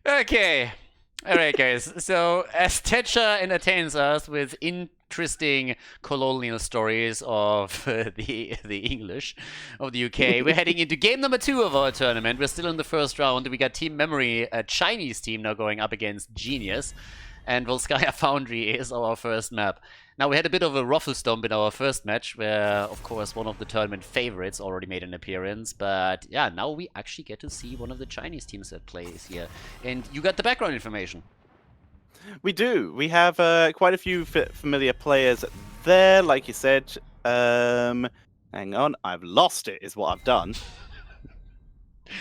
Okay. Alright, guys. So, as Tetra entertains us with interesting colonial stories of the English of the UK, we're heading into game number 2 of our tournament. We're still in the first round. We got Team Memory, a Chinese team, now going up against Genius. And Volskaya Foundry is our first map. Now, we had a bit of a ruffle stomp in our first match, where, of course, one of the tournament favorites already made an appearance. But, yeah, now we actually get to see one of the Chinese teams that plays here. And you got the background information. We do. We have quite a few familiar players there, like you said. Hang on, I've lost it, is what I've done.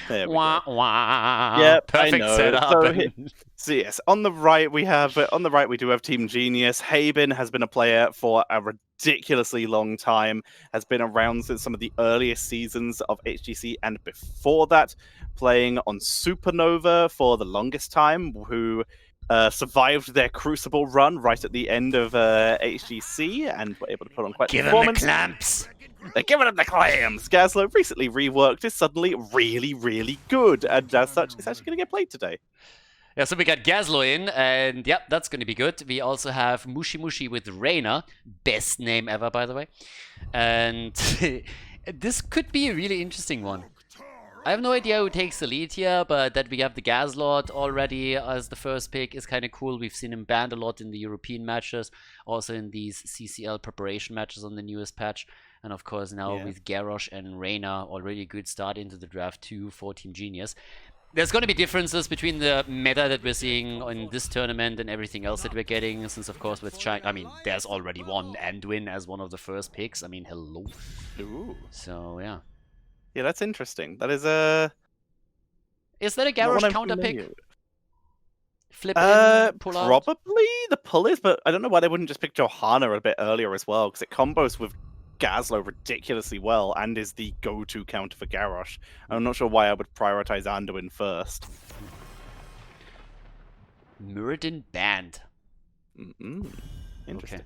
There we go. Wah. Perfect I know. setup. So yes, on the right we do have Team Genius. Haben has been a player for a ridiculously long time, has been around since some of the earliest seasons of HGC and before that, playing on Supernova for the longest time, who survived their Crucible run right at the end of HGC and were able to put on quite a performance. Give him the clamps! They're giving him the clams! Gazlo, recently reworked, is suddenly really, really good, and as such, it's actually going to get played today. Yeah, so we got Gazlo in, and yeah, that's going to be good. We also have Mushi with Reina. Best name ever, by the way. And this could be a really interesting one. I have no idea who takes the lead here, but that we have the Gazlord already as the first pick is kind of cool. We've seen him banned a lot in the European matches, also in these CCL preparation matches on the newest patch. And of course now with Garrosh and Reina, already a good start into the draft 2 for Team Genius. There's going to be differences between the meta that we're seeing in this tournament and everything else that we're getting, since of course with China, I mean, there's already one Anduin as one of the first picks. I mean, hello. Ooh. So, yeah. Yeah, that's interesting. That is a... Is that a Garrosh counter pick? Flip in, pull probably out? the pull is, but I don't know why they wouldn't just pick Johanna a bit earlier as well, because it combos with Gazlo ridiculously well and is the go-to counter for Garrosh. I'm not sure why I would prioritize Anduin first. Muradin banned. Interesting. Okay.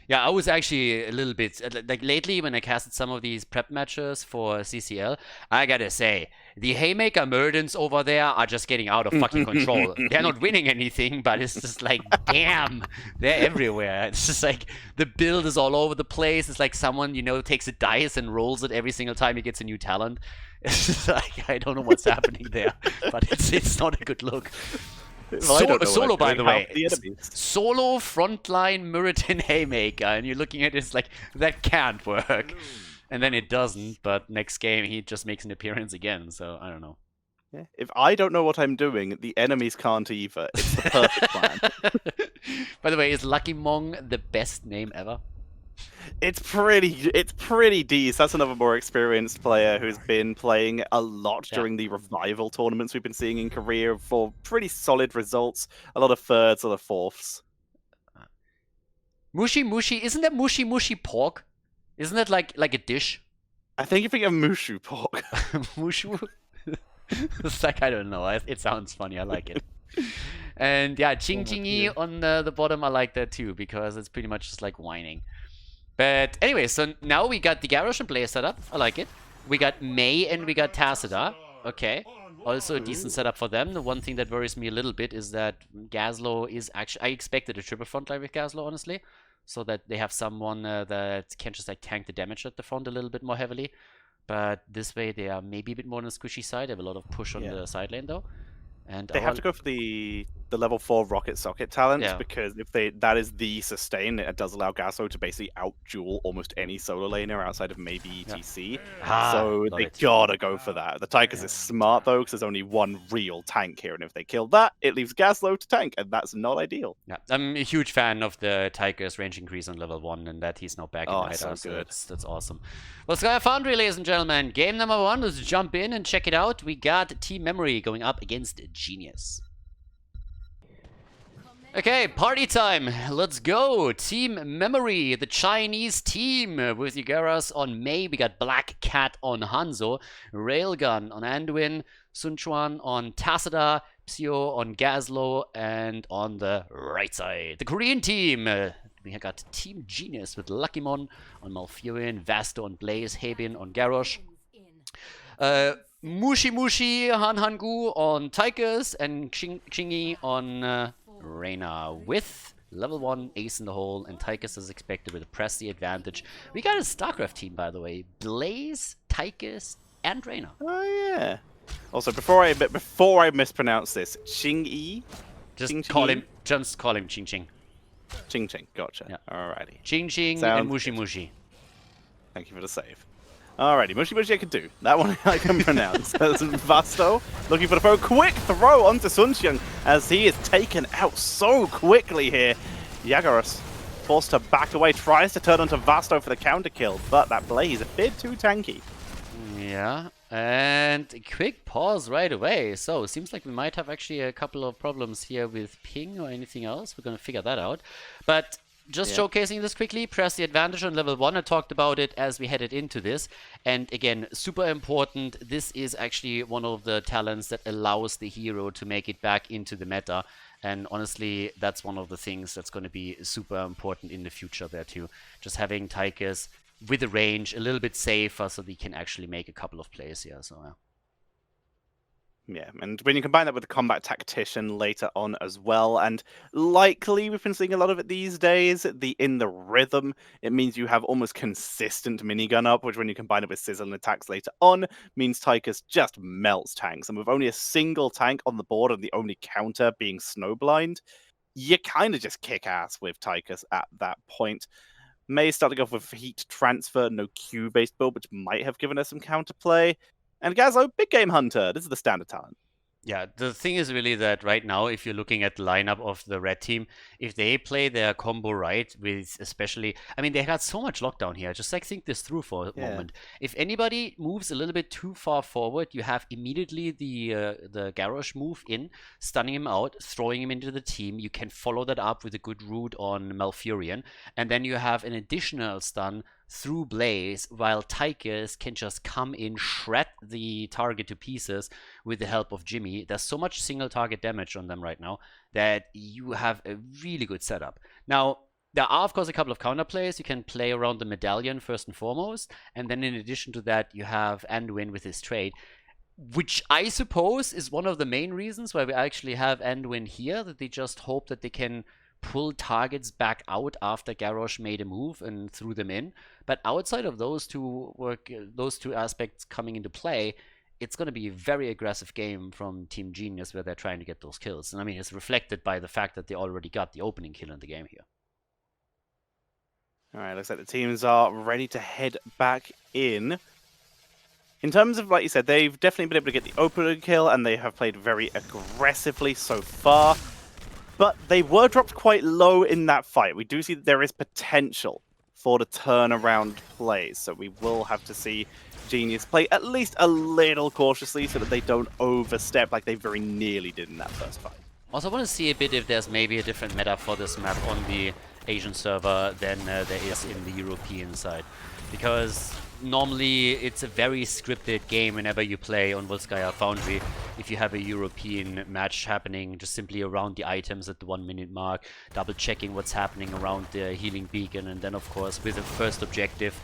Yeah, I was actually a little bit, like lately when I casted some of these prep matches for CCL, I gotta say, the Haymaker Muradins over there are just getting out of fucking control. They're not winning anything, but it's just like, damn, they're everywhere. It's just like, the build is all over the place. It's like someone, you know, takes a dice and rolls it every single time he gets a new talent. It's just like, I don't know what's happening there, but it's not a good look. Well, solo, by the way. Solo frontline Muradin Haymaker, and you're looking at it, it's like, that can't work. And then it doesn't, but next game he just makes an appearance again, so I don't know. Yeah. If I don't know what I'm doing, the enemies can't either. It's the perfect plan. By the way, is Lucky Mong the best name ever? It's pretty decent. That's another more experienced player who's been playing a lot during the revival tournaments we've been seeing in Korea for pretty solid results. A lot of thirds, a lot of fourths. Mushi, isn't that mushi pork? Isn't that like a dish? I think you think of mushu pork. Mushu? It's like, I don't know. It sounds funny. I like it. And yeah, Ching Chingy on the bottom, I like that too, because it's pretty much just like whining. But anyway, so now we got the Garrosh and player setup. I like it. We got Mei and we got Tacita. Okay. Also a decent setup for them. The one thing that worries me a little bit is that Gazlo is actually... I expected a triple frontline with Gazlo, honestly. So that they have someone that can just like tank the damage at the front a little bit more heavily. But this way they are maybe a bit more on the squishy side. They have a lot of push on the side lane though. And they have to go for the level 4 rocket socket talent, because if that is the sustain, it does allow Gazlo to basically out-duel almost any solo laner outside of maybe ETC. So they gotta go for that. The Tigers is smart though, because there's only one real tank here, and if they kill that, it leaves Gazlo to tank, and that's not ideal. Yeah, I'm a huge fan of the Tigers range increase on level 1, and that he's now back in Ida, so that's awesome. Well, Sky Foundry, ladies and gentlemen, game number 1. Let's jump in and check it out. We got Team Memory going up against Genius. Okay, party time. Let's go. Team Memory, the Chinese team with Yugaras on Mei. We got Black Cat on Hanzo, Railgun on Anduin, Sunchuan on Tacita, Psio on Gazlo, and on the right side, the Korean team. We got Team Genius with Luckymon on Malfurion, Vasto on Blaze, Haben on Garrosh. Mushi Mushi Han Hangu on Tychus and Chingy on Reyna with level 1 ace in the hole, and Tychus is expected with a press the advantage. We got a StarCraft team, by the way. Blaze, Tychus, and Reyna. Oh yeah. Also, before I mispronounce this, Ching-Yi? Just call him Ching Ching. Ching Ching, gotcha. Yeah. Alrighty. Ching Ching Sounds and Mushi good. Mushi. Thank you for the save. Alrighty, Mushi Mushi I can do. That one I can pronounce. That's Vasto looking for the throw. Quick throw onto Sunxiang as he is taken out so quickly here. Yagaros forced to back away, tries to turn onto Vasto for the counter kill, but that Blaze a bit too tanky. Yeah, and a quick pause right away. So, seems like we might have actually a couple of problems here with ping or anything else. We're going to figure that out. But just showcasing this quickly, press the advantage on level 1. I talked about it as we headed into this. And again, super important. This is actually one of the talents that allows the hero to make it back into the meta. And honestly, that's one of the things that's going to be super important in the future there too. Just having Tychus with the range a little bit safer so they can actually make a couple of plays here. So yeah, and when you combine that with the combat tactician later on as well, and likely we've been seeing a lot of it these days, in the rhythm, it means you have almost consistent minigun up, which when you combine it with sizzle and attacks later on, means Tychus just melts tanks. And with only a single tank on the board and the only counter being Snowblind, you kind of just kick ass with Tychus at that point. May starting off with heat transfer, no Q-based build, which might have given us some counterplay. And Gazlo, big game hunter. This is the standard talent. yeah, the thing is really that right now, if you're looking at the lineup of the red team, if they play their combo right, with especially, I mean, they got so much lockdown here. Just like think this through for a moment. If anybody moves a little bit too far forward, you have immediately the Garrosh move in, stunning him out, throwing him into the team. You can follow that up with a good root on Malfurion, and then you have an additional stun through Blaze, while Tychus can just come in, shred the target to pieces with the help of Jimmy. There's so much single target damage on them right now that you have a really good setup. Now, there are, of course, a couple of counterplays. You can play around the medallion first and foremost, and then in addition to that, you have Anduin with his trade, which I suppose is one of the main reasons why we actually have Anduin here, that they just hope that they can pull targets back out after Garrosh made a move and threw them in. But outside of those two aspects coming into play, it's going to be a very aggressive game from Team Genius where they're trying to get those kills. And I mean, it's reflected by the fact that they already got the opening kill in the game here. All right, looks like the teams are ready to head back in. In terms of, like you said, they've definitely been able to get the opening kill, and they have played very aggressively so far. But they were dropped quite low in that fight. We do see that there is potential for the turnaround plays, so we will have to see Genius play at least a little cautiously so that they don't overstep like they very nearly did in that first fight. Also, I want to see a bit if there's maybe a different meta for this map on the Asian server than there is in the European side. Because normally it's a very scripted game whenever you play on Volskaya Foundry. If you have a European match happening just simply around the items at the 1 minute mark, double checking what's happening around the healing beacon, and then of course with the first objective,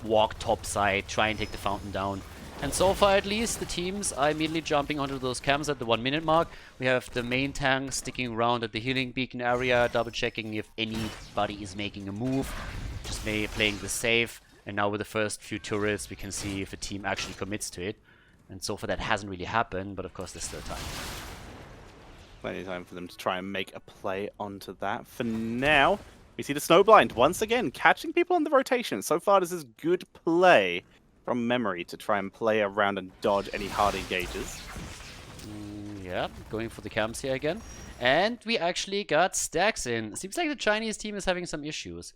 walk topside, try and take the fountain down. And so far at least, the teams are immediately jumping onto those camps at the 1 minute mark. We have the main tank sticking around at the healing beacon area, double checking if anybody is making a move, just playing the safe. And now with the first few turrets, we can see if a team actually commits to it. And so far that hasn't really happened, but of course there's still time. Plenty of time for them to try and make a play onto that. For now, we see the Snowblind once again catching people on the rotation. So far this is good play from memory to try and play around and dodge any hard engages. Yeah, going for the camps here again. And we actually got stacks in. Seems like the Chinese team is having some issues.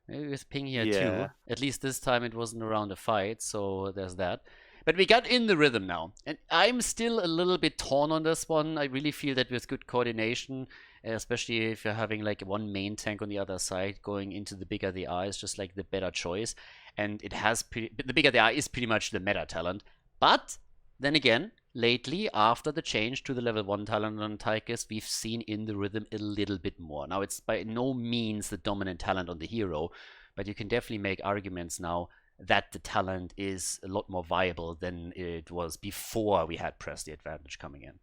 Maybe with ping here too. At least this time it wasn't around a fight, so there's that. But we got in the rhythm now. And I'm still a little bit torn on this one. I really feel that with good coordination, especially if you're having like one main tank on the other side, going into the bigger they are is just like the better choice. And it has the bigger they are is pretty much the meta talent. But then again, lately, after the change to the level 1 talent on Tychus, we've seen in the rhythm a little bit more. Now, it's by no means the dominant talent on the hero, but you can definitely make arguments now that the talent is a lot more viable than it was before we had Press the Advantage coming in.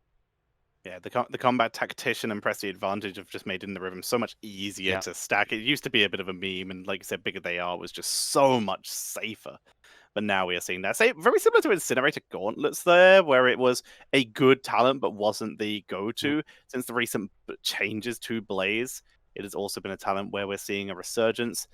Yeah, the combat tactician and Press the Advantage have just made In the Rhythm so much easier to stack. It used to be a bit of a meme, and like you said, Bigger They Are was just so much safer. But now we are seeing that. Say, very similar to Incinerator Gauntlets there, where it was a good talent but wasn't the go-to. Since the recent changes to Blaze, it has also been a talent where we're seeing a resurgence.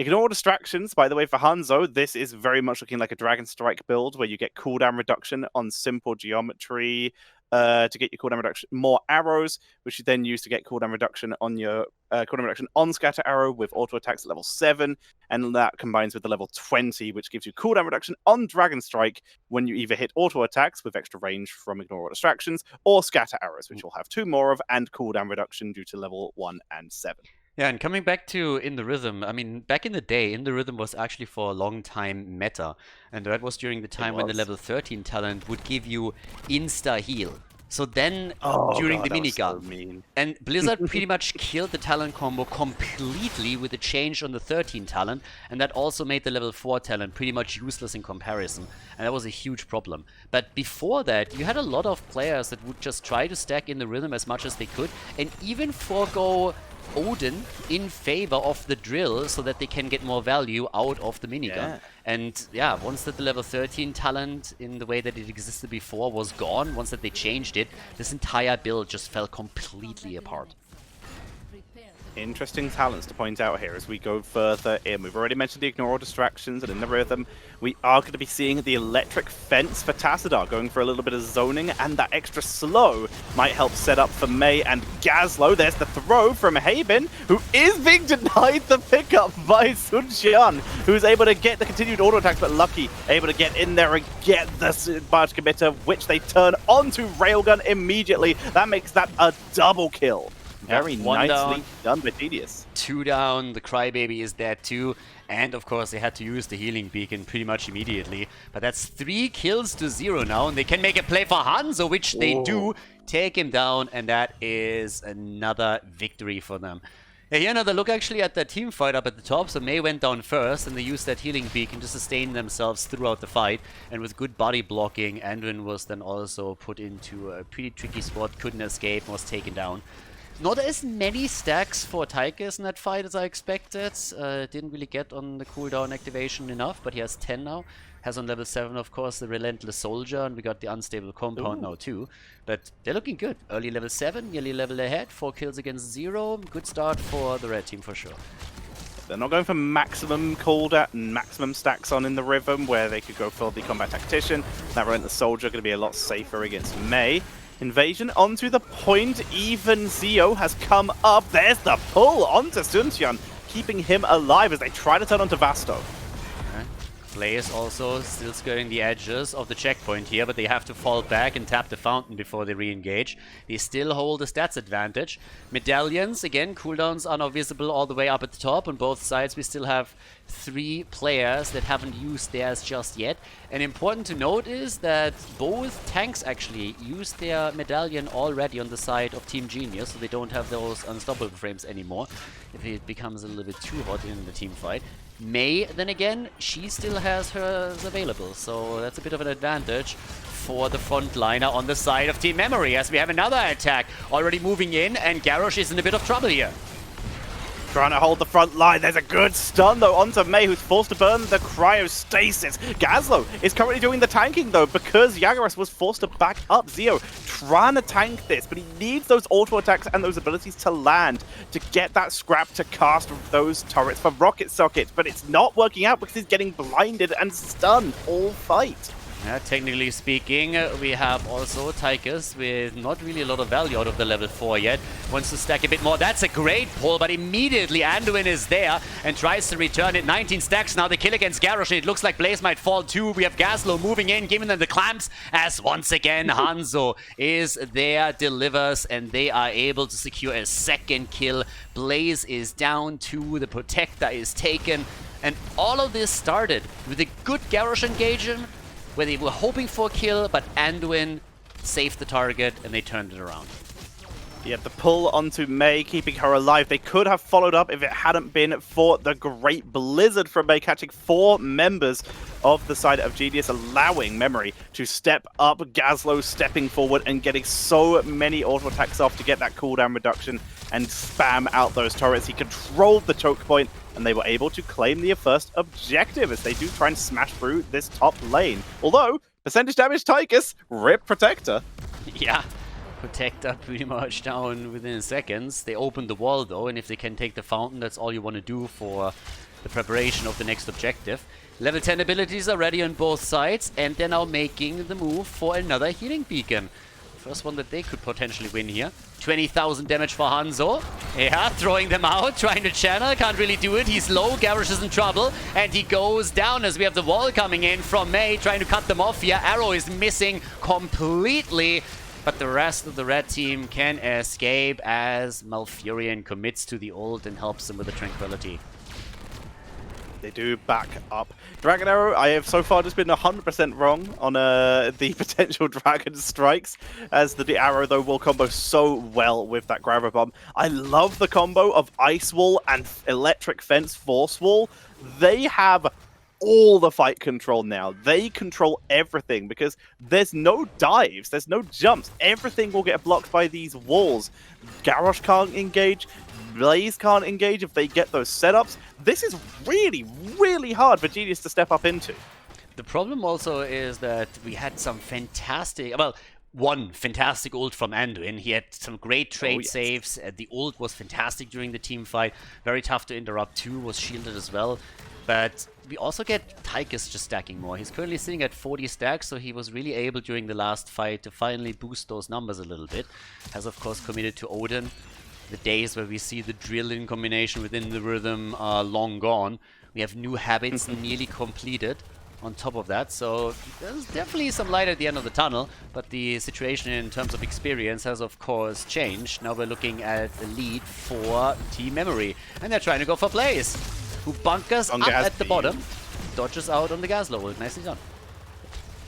Ignore distractions, by the way, for Hanzo. This is very much looking like a Dragon Strike build where you get cooldown reduction on simple geometry to get your cooldown reduction, more arrows, which you then use to get cooldown reduction on your Scatter Arrow with auto attacks at level 7, and that combines with the level 20, which gives you cooldown reduction on Dragon Strike when you either hit auto attacks with extra range from Ignore All Distractions, or Scatter Arrows, which you'll have 2 more of, and cooldown reduction due to level 1 and 7. Yeah, and coming back to In the Rhythm, I mean, back in the day, In the Rhythm was actually for a long time meta. And that was during the time when the level 13 talent would give you insta-heal. So then, during the minigun, and Blizzard pretty much killed the talent combo completely with the change on the 13 talent, and that also made the level 4 talent pretty much useless in comparison, and that was a huge problem. But before that, you had a lot of players that would just try to stack In the Rhythm as much as they could, and even forego Odin in favor of the drill so that they can get more value out of the minigun. Yeah. And yeah, once that the level 13 talent in the way that it existed before was gone, once that they changed it, this entire build just fell completely apart. Interesting talents to point out here as we go further in. We've already mentioned the Ignore All Distractions, and In the Rhythm, we are going to be seeing the Electric Fence for Tassadar, going for a little bit of zoning, and that extra slow might help set up for Mei and Gazlo. There's the throw from Haben, who is being denied the pickup by Sun Xian, who's able to get the continued auto attacks, but Lucky able to get in there and get the barge committer, which they turn onto Railgun immediately. That makes that a double kill. Very nicely done by Tedious. 2 down, the Crybaby is dead too, and of course they had to use the healing beacon pretty much immediately. But that's 3 kills to 0 now, and they can make a play for Hanzo, which they do, take him down, and that is another victory for them. Yeah, here another look actually at that team fight up at the top. So Mei went down first, and they used that healing beacon to sustain themselves throughout the fight. And with good body blocking, Anduin was then also put into a pretty tricky spot, couldn't escape, was taken down. Not as many stacks for Tychus in that fight as I expected. Didn't really get on the cooldown activation enough, but he has 10 now. Has on level 7, of course, the Relentless Soldier, and we got the Unstable Compound now too. But they're looking good. Early level 7, nearly level ahead, 4 kills against 0. Good start for the red team for sure. They're not going for maximum cooldown, maximum stacks on In the Rhythm, where they could go for the Combat Tactician. That Relentless Soldier going to be a lot safer against Mei. Invasion onto the point, even Zio has come up. There's the pull onto Sun Xian, keeping him alive as they try to turn onto Vasto. Players also still skirting the edges of the checkpoint here, but they have to fall back and tap the fountain before they re-engage. They still hold the stats advantage. Medallions, again, cooldowns are now visible all the way up at the top. On both sides, we still have 3 players that haven't used theirs just yet. And important to note is that both tanks actually used their medallion already on the side of Team Genius, so they don't have those unstoppable frames anymore if it becomes a little bit too hot in the team fight. Mei, then again, she still has hers available, so that's a bit of an advantage for the frontliner on the side of Team Memory, as we have another attack already moving in, and Garrosh is in a bit of trouble here. Trying to hold the front line. There's a good stun, though, onto Mei, who's forced to burn the cryostasis. Gazlo is currently doing the tanking, though, because Yagura's was forced to back up. Zio trying to tank this, but he needs those auto attacks and those abilities to land to get that scrap to cast those turrets for Rocket Socket. But it's not working out because he's getting blinded and stunned all fight. Yeah, technically speaking, we have also Tychus with not really a lot of value out of the level 4 yet. Wants to stack a bit more. That's a great pull, but immediately Anduin is there and tries to return it. 19 stacks now, the kill against Garrosh. It looks like Blaze might fall too. We have Gazlo moving in, giving them the clamps, as once again Hanzo is there, delivers, and they are able to secure a second kill. Blaze is down 2, the Protector is taken, and all of this started with a good Garrosh engagement, where they were hoping for a kill, but Anduin saved the target and they turned it around. Yeah, the pull onto Mei, keeping her alive. They could have followed up if it hadn't been for the great blizzard from Mei, catching 4 members of the side of Genius, allowing Memory to step up. Gazlo stepping forward and getting so many auto attacks off to get that cooldown reduction and spam out those turrets. He controlled the choke point, and they were able to claim the first objective as they do try and smash through this top lane. Although, percentage damage Tychus, rip Protector. Yeah. Protector pretty much down within seconds. They opened the wall though, and if they can take the fountain, that's all you want to do for the preparation of the next objective. Level 10 abilities are ready on both sides, and they're now making the move for another healing beacon. First one that they could potentially win here. 20,000 damage for Hanzo. Yeah, throwing them out, trying to channel, can't really do it. He's low, Garrosh is in trouble, and he goes down as we have the wall coming in from Mei, trying to cut them off here. Arrow is missing completely. But the rest of the red team can escape as Malfurion commits to the ult and helps them with the tranquility. They do back up. Dragon Arrow, I have so far just been 100% wrong on the potential Dragon strikes, as the arrow, though, will combo so well with that Gravel Bomb. I love the combo of Ice Wall and Electric Fence Force Wall. They have all the fight control now. They control everything because there's no dives, there's no jumps. Everything will get blocked by these walls. Garrosh can't engage, Blaze can't engage if they get those setups. This is really, really hard for Genius to step up into. The problem also is that we had some fantastic, well, one fantastic ult from Anduin. He had some great trade saves. The ult was fantastic during the team fight. Very tough to interrupt too, was shielded as well. But we also get Tychus just stacking more. He's currently sitting at 40 stacks, so he was really able during the last fight to finally boost those numbers a little bit. Has of course committed to Odin. The days where we see the drill in combination within the rhythm are long gone. We have new habits nearly completed on top of that, so there's definitely some light at the end of the tunnel, but the situation in terms of experience has of course changed. Now we're looking at a lead for Team Memory, and they're trying to go for Blaze, who bunkers up at the bottom, dodges out on the Gazlo ult. Nicely done.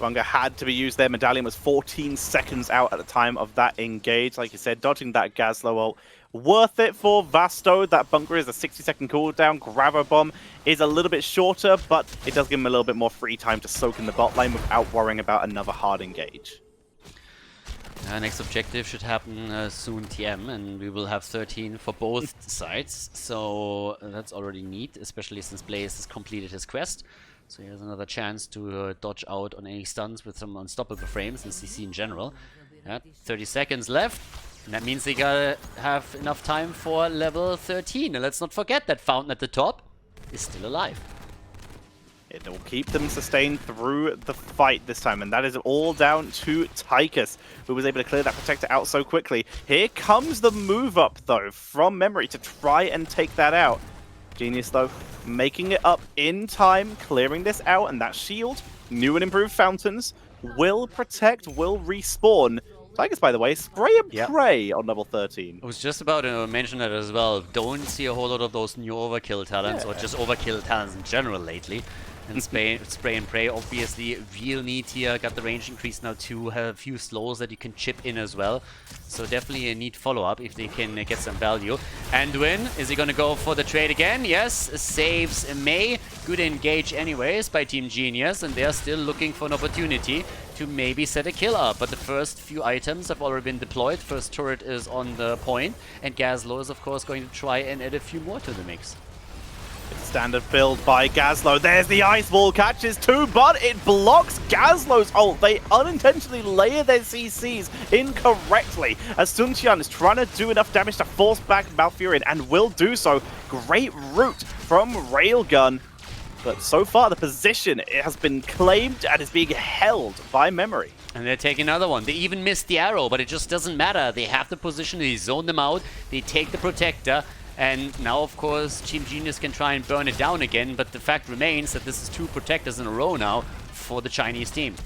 Bunga had to be used there. Medallion was 14 seconds out at the time of that engage. Like you said, dodging that Gazlo ult. Worth it for Vasto. That bunker is a 60-second cooldown. Gravo Bomb is a little bit shorter, but it does give him a little bit more free time to soak in the bot lane without worrying about another hard engage. Next objective should happen soon, TM, and we will have 13 for both sides. So that's already neat, especially since Blaze has completed his quest. So he has another chance to dodge out on any stuns with some unstoppable frames and CC in general. 30 seconds left. And that means they gotta have enough time for level 13. And let's not forget that Fountain at the top is still alive. It will keep them sustained through the fight this time, and that is all down to Tychus, who was able to clear that Protector out so quickly. Here comes the move up, though, from Memory to try and take that out. Genius, though, making it up in time, clearing this out, and that shield, new and improved fountains, will protect, will respawn. Tychus, by the way, spray and pray on level 13. I was just about to mention that as well. Don't see a whole lot of those new overkill talents, or just overkill talents in general lately. And spray and pray, obviously, real neat here. Got the range increase now too. Have a few slows that you can chip in as well. So definitely a neat follow-up if they can get some value. Anduin, is he going to go for the trade again? Yes, saves Mei. Good engage anyways by Team Genius, and they're still looking for an opportunity to maybe set a kill up. But the first few items have already been deployed. First turret is on the point, and Gazlo is of course going to try and add a few more to the mix. Standard build by Gazlo. There's the Ice Wall, catches two, but it blocks Gazlo's ult. They unintentionally layer their CCs incorrectly, as Sun Qian is trying to do enough damage to force back Malfurion, and will do so. Great route from Railgun. But so far, the position it has been claimed and is being held by Memory. And they're taking another one. They even missed the arrow, but it just doesn't matter. They have the position, they zone them out, they take the Protector. And now, of course, Team Genius can try and burn it down again, but the fact remains that this is 2 Protectors in a row now for the Chinese team.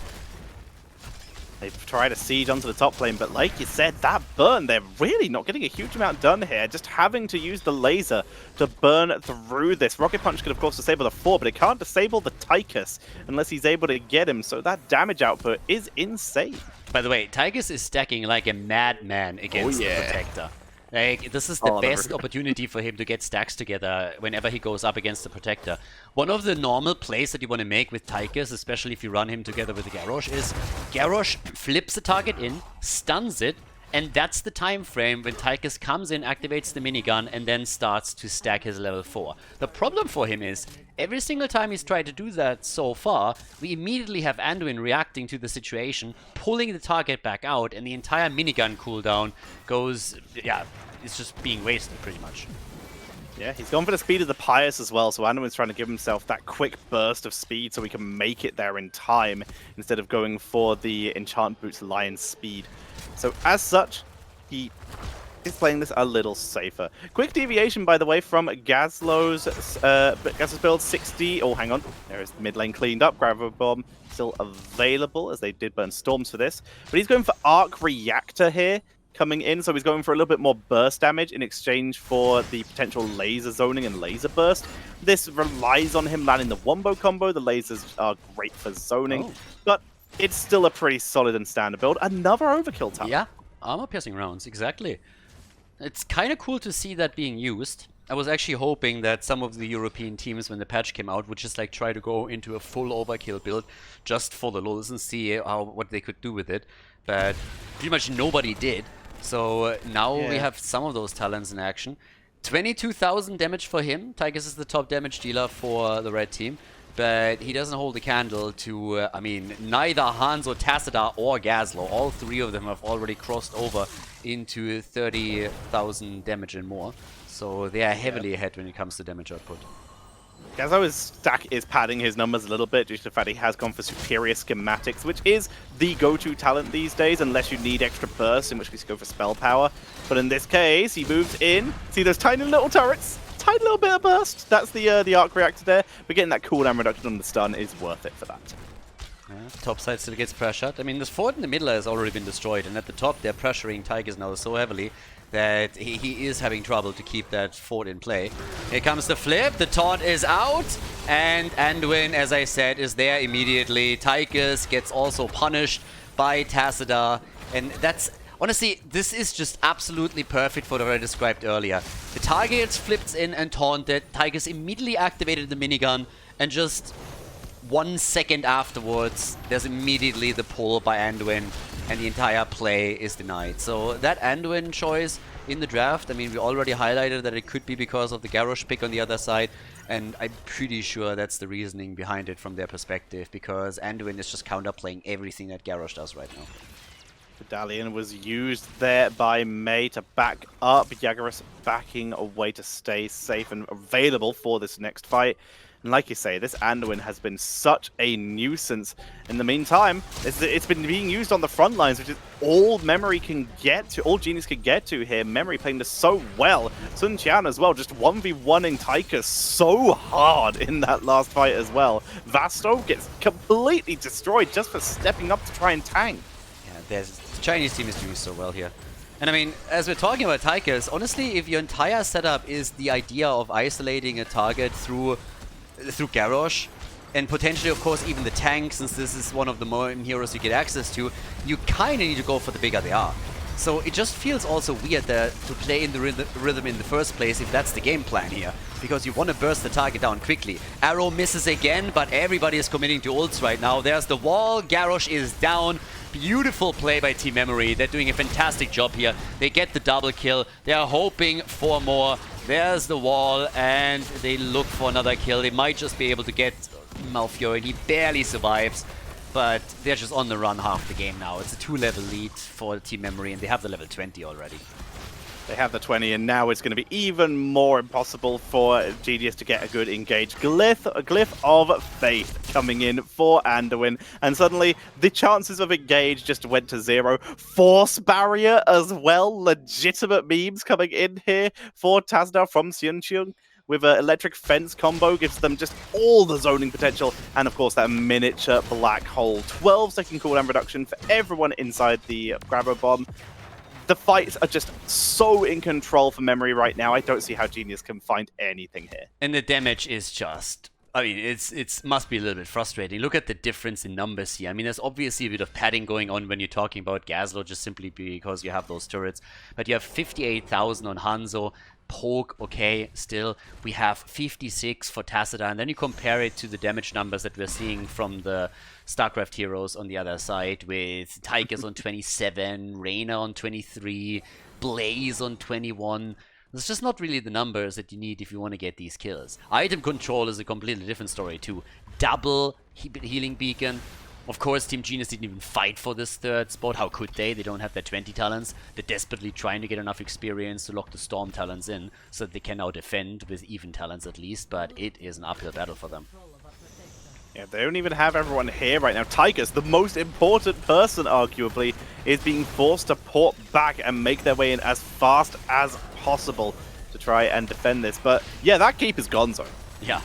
They've tried to siege onto the top lane, but like you said, that burn, they're really not getting a huge amount done here. Just having to use the laser to burn through this. Rocket Punch could, of course, disable the 4, but it can't disable the Tychus unless he's able to get him, so that damage output is insane. By the way, Tigers is stacking like a madman against the Protector. Like, this is the best opportunity for him to get stacks together whenever he goes up against the Protector. One of the normal plays that you want to make with Tigers, especially if you run him together with Garrosh, is Garrosh flips the target in, stuns it, and that's the time frame when Tigers comes in, activates the minigun, and then starts to stack his level 4. The problem for him is, every single time he's tried to do that so far, we immediately have Anduin reacting to the situation, pulling the target back out, and the entire minigun cooldown goes, yeah, it's just being wasted pretty much. Yeah, he's gone for the speed of the Pious as well, so Anduin's trying to give himself that quick burst of speed so he can make it there in time, instead of going for the Enchant Boots Lion speed. So as such, he is playing this a little safer. Quick deviation, by the way, from Gazlo's build 60. Oh, hang on. There is mid lane cleaned up. Gravel Bomb still available, as they did burn Storms for this. But he's going for Arc Reactor here, coming in. So he's going for a little bit more burst damage in exchange for the potential laser zoning and laser burst. This relies on him landing the wombo combo. The lasers are great for zoning. But it's still a pretty solid and standard build. Another overkill talent. Yeah, armor-piercing rounds, exactly. It's kind of cool to see that being used. I was actually hoping that some of the European teams, when the patch came out, would just like try to go into a full overkill build just for the lulz and see what they could do with it. But pretty much nobody did. So now we have some of those talents in action. 22,000 damage for him. Tigers is the top damage dealer for the red team. But he doesn't hold a candle to, I mean, neither Hanzo, Tassadar, or Gazlo. All three of them have already crossed over into 30,000 damage and more. So they are heavily ahead when it comes to damage output. Gazlo's stack is padding his numbers a little bit due to the fact he has gone for superior schematics, which is the go-to talent these days, unless you need extra burst, in which case you go for spell power. But in this case, he moves in. See those tiny little turrets? Tiny little bit of burst. That's the arc reactor there. But getting that cooldown reduction on the stun is worth it for that. Yeah, top side still gets pressured. I mean, this fort in the middle has already been destroyed, and at the top they're pressuring Tigers now so heavily that he is having trouble to keep that fort in play. Here comes the flip, the taunt is out, and Anduin, as I said, is there immediately. Tigers gets also punished by Tassadar, and that's... Honestly, this is just absolutely perfect for what I described earlier. The target gets flipped in and taunted, Tigers immediately activated the minigun, and just 1 second afterwards, there's immediately the pull by Anduin, and the entire play is denied. So that Anduin choice in the draft, I mean, we already highlighted that it could be because of the Garrosh pick on the other side, and I'm pretty sure that's the reasoning behind it from their perspective, because Anduin is just counterplaying everything that Garrosh does right now. Medallion was used there by May to back up. Jaggeris backing away to stay safe and available for this next fight. And like you say, this Anduin has been such a nuisance. In the meantime, it's been being used on the front lines, which is all Memory can get to, all Genius can get to here. Memory playing this so well. Sun Qian as well, just 1v1ing Taika so hard in that last fight as well. Vasto gets completely destroyed just for stepping up to try and tank. Yeah, the Chinese team is doing so well here. And I mean, as we're talking about Tigers, honestly, if your entire setup is the idea of isolating a target through Garrosh, and potentially, of course, even the tank, since this is one of the more heroes you get access to, you kind of need to go for the bigger they are. So it just feels also weird to play in the rhythm in the first place if that's the game plan here, because you want to burst the target down quickly. Arrow misses again, but everybody is committing to ults right now. There's the wall, Garrosh is down. Beautiful play by Team Memory. They're doing a fantastic job here. They get the double kill. They are hoping for more. There's the wall, and they look for another kill. They might just be able to get Malfurion. He barely survives, but they're just on the run half the game now. It's a 2-level lead for Team Memory, and they have the level 20 already. They have the 20, and now it's going to be even more impossible for GDS to get a good engage. A Glyph of Faith coming in for Anduin, and suddenly the chances of engage just went to 0. Force Barrier as well, legitimate memes coming in here for Tassadar from Xianqiang. With an Electric Fence combo, gives them just all the zoning potential, and of course that miniature black hole. 12-second cooldown reduction for everyone inside the Grabber Bomb. The fights are just so in control for Memory right now. I don't see how Genius can find anything here. And the damage is just I mean, it's must be a little bit frustrating. Look at the difference in numbers here. I mean, there's obviously a bit of padding going on when you're talking about Khaldor, just simply because you have those turrets. But you have 58,000 on Hanzo. Poke, okay, still. We have 56 for Tacita, and then you compare it to the damage numbers that we're seeing from the StarCraft heroes on the other side, with Tigers on 27, Reyna on 23, Blaze on 21. It's just not really the numbers that you need if you want to get these kills. Item control is a completely different story too. Double healing beacon. Of course, Team Genius didn't even fight for this third spot. How could they? They don't have their 20 talents. They're desperately trying to get enough experience to lock the Storm talents in so that they can now defend with even talents at least, but it is an uphill battle for them. Yeah, they don't even have everyone here right now. Tigers, the most important person, arguably, is being forced to port back and make their way in as fast as possible to try and defend this. But yeah, that keep is gonzo. Yeah,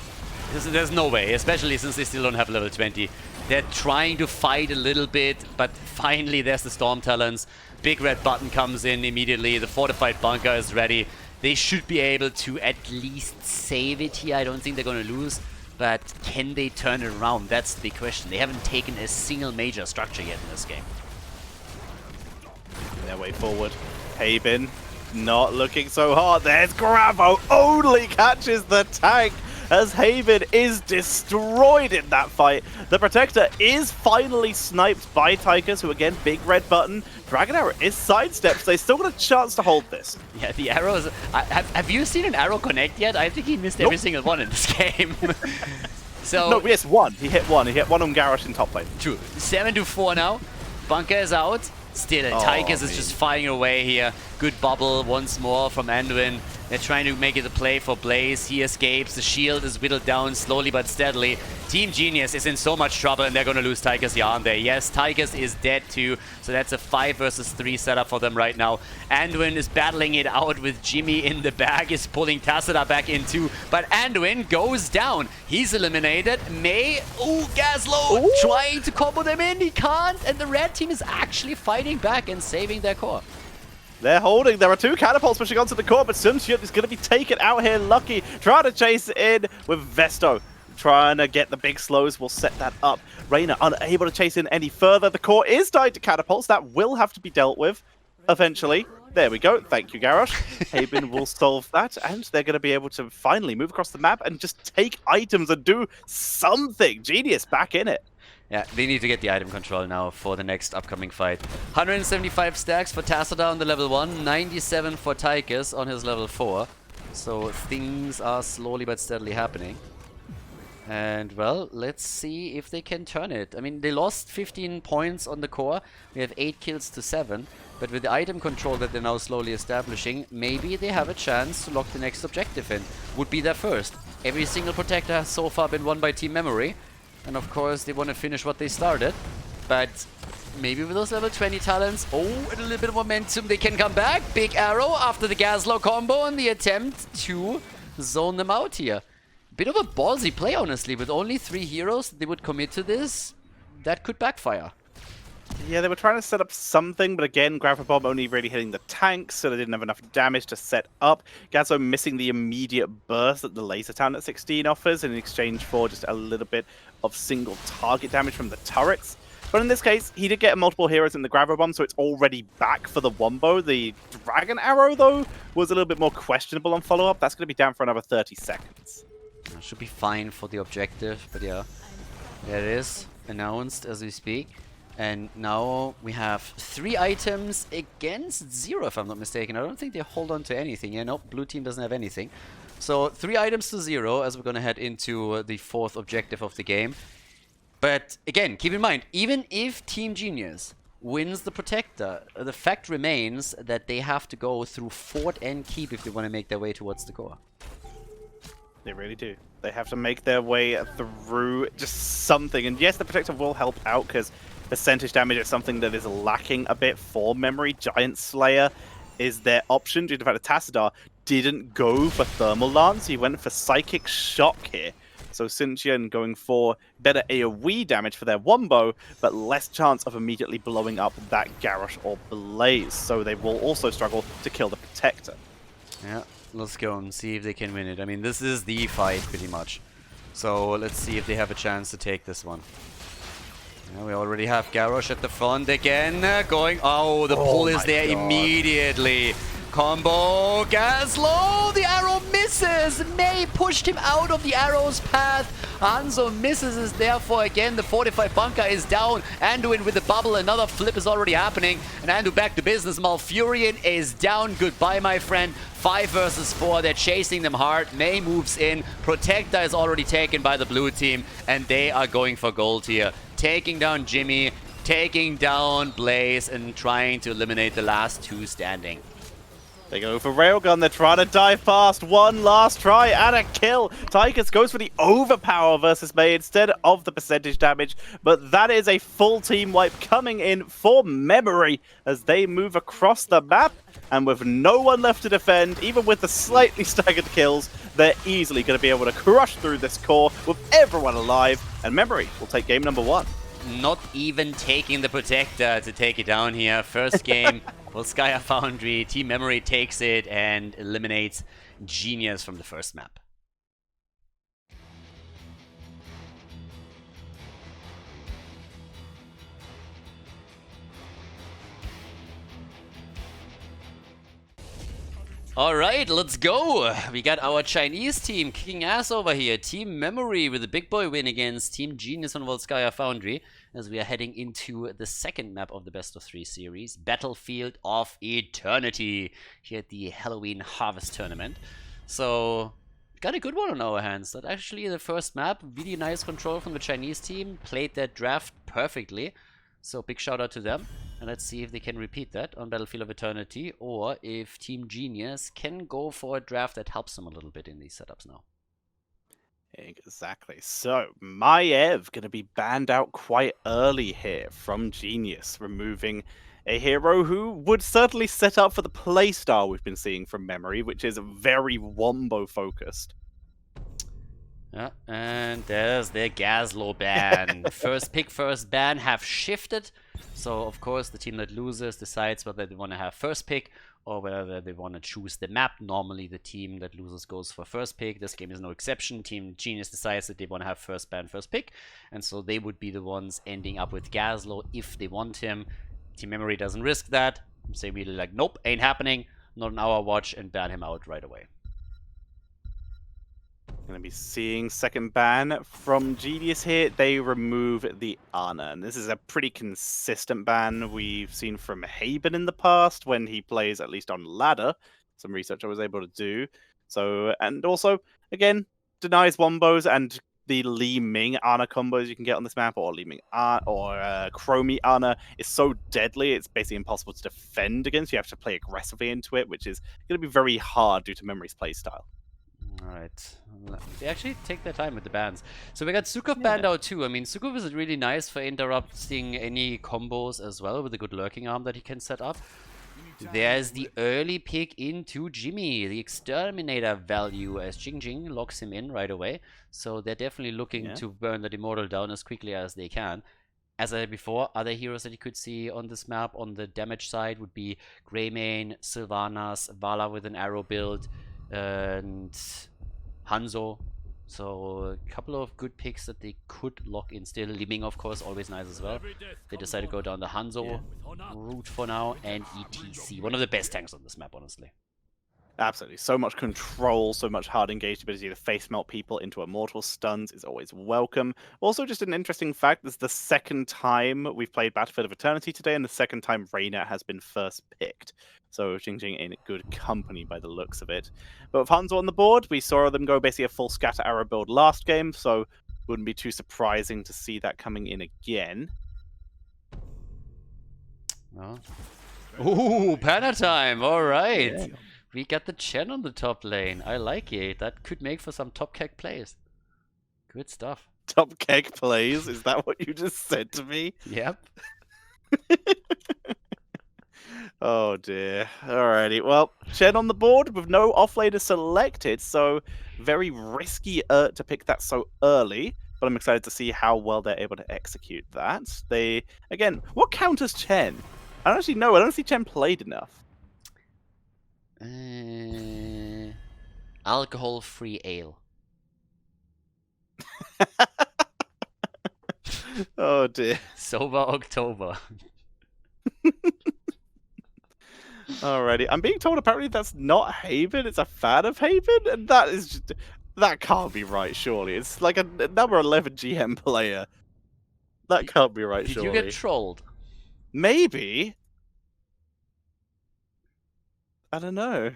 there's no way, especially since they still don't have level 20. They're trying to fight a little bit, but finally there's the Storm talents. Big red button comes in immediately. The fortified bunker is ready. They should be able to at least save it here. I don't think they're going to lose. But can they turn it around? That's the big question. They haven't taken a single major structure yet in this game. Their way forward. Haben not looking so hard. There's Gravo, only catches the tank as Haven is destroyed in that fight. The Protector is finally sniped by Tigers, who again, big red button. Dragon Arrow is sidestepped, so they still got a chance to hold this. Yeah, the arrows. Have you seen an arrow connect yet? I think he missed every single one in this game. So no, yes, one. He hit one. He hit one on Garrosh in top lane. True. 7-4 now. Bunker is out. Still, Tigers is just firing away here. Good bubble once more from Anduin. They're trying to make it a play for Blaze. He escapes. The shield is whittled down slowly but steadily. Team Genius is in so much trouble, and they're going to lose Tigers here, aren't they? Yes, Tigers is dead too. So that's a 5 versus 3 setup for them right now. Anduin is battling it out with Jimmy in the back. Is pulling Tacita back in too. But Anduin goes down. He's eliminated. May. Ooh, Gaslow trying to combo them in. He can't. And the red team is actually fighting back and saving their core. They're holding. There are 2 catapults pushing onto the core, but Sunship is going to be taken out here. Lucky trying to chase it in with Vesto. Trying to get the big slows. Will set that up. Reyna unable to chase in any further. The core is tied to catapults. That will have to be dealt with eventually. There we go. Thank you, Garrosh. Haben will solve that, and they're going to be able to finally move across the map and just take items and do something. Genius back in it. Yeah, they need to get the item control now for the next upcoming fight. 175 stacks for Tacita on the level 1, 97 for Tigers on his level 4. So things are slowly but steadily happening. And well, let's see if they can turn it. I mean, they lost 15 points on the core. We have 8 kills to 7. But with the item control that they're now slowly establishing, maybe they have a chance to lock the next objective in. Would be their first. Every single Protector has so far been won by Team Memory. And of course, they want to finish what they started. But maybe with those level 20 talents, and a little bit of momentum, they can come back. Big arrow after the Gaslow combo and the attempt to zone them out here. Bit of a ballsy play, honestly. With only 3 heroes, they would commit to this. That could backfire. Yeah, they were trying to set up something, but again, Graphabomb only really hitting the tanks, so they didn't have enough damage to set up. Gazo missing the immediate burst that the Laser Town at 16 offers in exchange for just a little bit of single target damage from the turrets. But in this case, he did get multiple heroes in the Graphabomb, so it's already back for the Wombo. The Dragon Arrow, though, was a little bit more questionable on follow-up. That's going to be down for another 30 seconds. Should be fine for the objective, but yeah. There it is, announced as we speak. And now we have 3 items against 0, if I'm not mistaken. I don't think they hold on to anything. Yeah, nope, blue team doesn't have anything. So 3 items to 0 as we're going to head into the 4th objective of the game. But again, keep in mind, even if Team Genius wins the Protector, the fact remains that they have to go through Fort and Keep if they want to make their way towards the core. They really do. They have to make their way through just something. And yes, the Protector will help out because percentage damage is something that is lacking a bit for Memory. Giant Slayer is their option due to the fact that Tassadar didn't go for Thermal Lance. He went for Psychic Shock here. So Sintian going for better AoE damage for their Wombo, but less chance of immediately blowing up that Garrosh or Blaze. So they will also struggle to kill the Protector. Yeah, let's go and see if they can win it. I mean, this is the fight pretty much. So let's see if they have a chance to take this one. Yeah, we already have Garrosh at the front again, going. Oh, the pull is there immediately. Combo, Gaslow, the arrow misses. May pushed him out of the arrow's path. Hanzo misses us, therefore again the fortified bunker is down. Anduin with the bubble, another flip is already happening. And Andu back to business. Malfurion is down. Goodbye, my friend. 5 versus 4, they're chasing them hard. May moves in. Protector is already taken by the blue team, and they are going for gold here. Taking down Jimmy, taking down Blaze, and trying to eliminate the last 2 standing. They go for Railgun, they're trying to dive past. One last try and a kill. Tychus goes for the overpower versus May instead of the percentage damage, but that is a full team wipe coming in for Memory as they move across the map, and with no one left to defend, even with the slightly staggered kills, they're easily going to be able to crush through this core with everyone alive, and Memory will take game number 1. Not even taking the Protector to take it down here. First game, Volskaya Foundry, Team Memory takes it and eliminates Genius from the first map. Alright, let's go! We got our Chinese team kicking ass over here. Team Memory with a big boy win against Team Genius on Volskaya Foundry as we are heading into the second map of the best of 3 series, Battlefield of Eternity, here at the Halloween Harvest Tournament. So, got a good one on our hands. That actually the first map, really nice control from the Chinese team, played that draft perfectly. So big shout out to them. And let's see if they can repeat that on Battlefield of Eternity, or if Team Genius can go for a draft that helps them a little bit in these setups now. Exactly. So, Maiev going to be banned out quite early here from Genius, removing a hero who would certainly set up for the playstyle we've been seeing from Memory, which is very Wombo focused. Yeah, and there's their Gaslow ban. First pick, first ban have shifted. So, of course, the team that loses decides whether they want to have first pick or whether they want to choose the map. Normally, the team that loses goes for first pick. This game is no exception. Team Genius decides that they want to have first ban, first pick. And so they would be the ones ending up with Gaslow if they want him. Team Memory doesn't risk that. Say really like, nope, ain't happening. Not on our watch, and ban him out right away. Going to be seeing second ban from Genius here. They remove the Ana, and this is a pretty consistent ban we've seen from Haben in the past when he plays at least on ladder. Some research I was able to do. So, and also, again, denies Wombos and the Li Ming Ana combos you can get on this map, or Li Ming Ana, or Chromie Ana is so deadly, it's basically impossible to defend against. You have to play aggressively into it, which is going to be very hard due to Memory's playstyle. Alright, they actually take their time with the bans. So we got Sukov banned out too. I mean, Sukov is really nice for interrupting any combos as well with a good lurking arm that he can set up. There's the early pick into Jimmy, the exterminator value, as Jing Jing locks him in right away. So they're definitely looking to burn that Immortal down as quickly as they can. As I said before, other heroes that you could see on this map on the damage side would be Greymane, Sylvanas, Vala with an arrow build, and Hanzo. So a couple of good picks that they could lock in still. Li Ming, of course, always nice as well. They decided to go down the Hanzo route for now, and ETC. One of the best tanks on this map, honestly. Absolutely. So much control, so much hard engaged ability to face melt people into immortal stuns is always welcome. Also, just an interesting fact, this is the second time we've played Battlefield of Eternity today, and the second time Reyna has been first picked. So Jing Jing in good company by the looks of it. But with Hanzo on the board, we saw them go basically a full scatter arrow build last game, so wouldn't be too surprising to see that coming in again. Oh. Ooh, Panna time! Alright! Yeah. We got the Chen on the top lane. I like it. That could make for some top keg plays. Good stuff. Top keg plays? Is that what you just said to me? Yep. Oh dear. Alrighty. Well, Chen on the board with no offlaner selected, so very risky to pick that so early. But I'm excited to see how well they're able to execute that. They, again, what counters Chen? I don't actually know. I don't see Chen played enough. Alcohol-free ale. Oh dear. Sober October. Alrighty. I'm being told apparently that's not Haven, it's a fan of Haven, and that is just, that can't be right, surely. It's like a number 11 GM player. That can't be right, Did surely. you get trolled? Maybe. I don't know.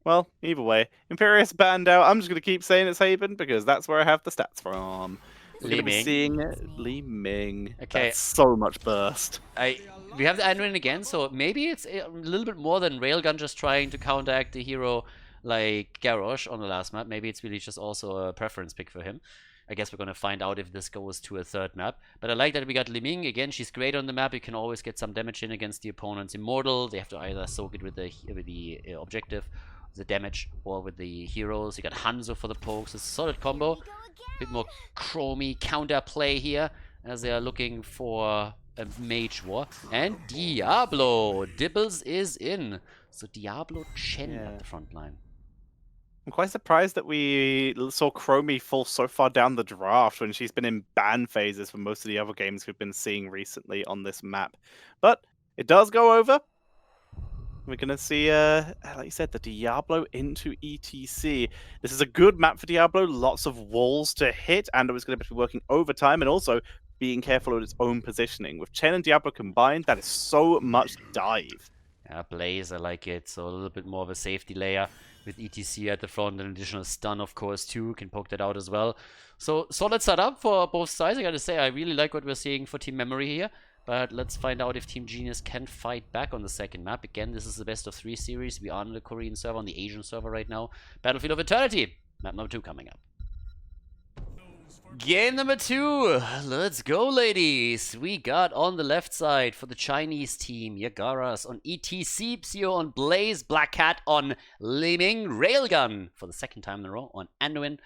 Well, either way, Imperious banned out. I'm just going to keep saying it's Haven because that's where I have the stats from. We're going to be Ming. seeing Li Ming. Okay. That's so much burst. We have the Anduin again, so maybe it's a little bit more than Railgun just trying to counteract the hero like Garrosh on the last map. Maybe it's really just also a preference pick for him. I guess we're going to find out if this goes to a third map. But I like that we got Li Ming. Again, she's great on the map. You can always get some damage in against the opponent's Immortal. They have to either soak it with the objective, the damage, or with the heroes. You got Hanzo for the pokes. It's a solid combo. A bit more chromey counter play here as they are looking for a mage war. And Diablo! Dibbles is in. So Diablo Chen at the front line. I'm quite surprised that we saw Chromie fall so far down the draft when she's been in ban phases for most of the other games we've been seeing recently on this map. But it does go over. We're going to see, like you said, the Diablo into ETC. This is a good map for Diablo. Lots of walls to hit, and it was going to be working overtime and also being careful with its own positioning. With Chen and Diablo combined, that is so much dive. Yeah, Blaze, I like it. So a little bit more of a safety layer with ETC at the front. An additional stun, of course, too. Can poke that out as well. So solid setup for both sides. I gotta say, I really like what we're seeing for Team Memory here. But let's find out if Team Genius can fight back on the second map. Again, this is the best of 3 series. We are on the Korean server, on the Asian server right now. Battlefield of Eternity. Map number 2 coming up. Game number 2. Let's go, ladies. We got on the left side for the Chinese team Yagaras on ETC, Psio on Blaze, Black Cat on Li Ming, Railgun for the second time in a row on Anduin,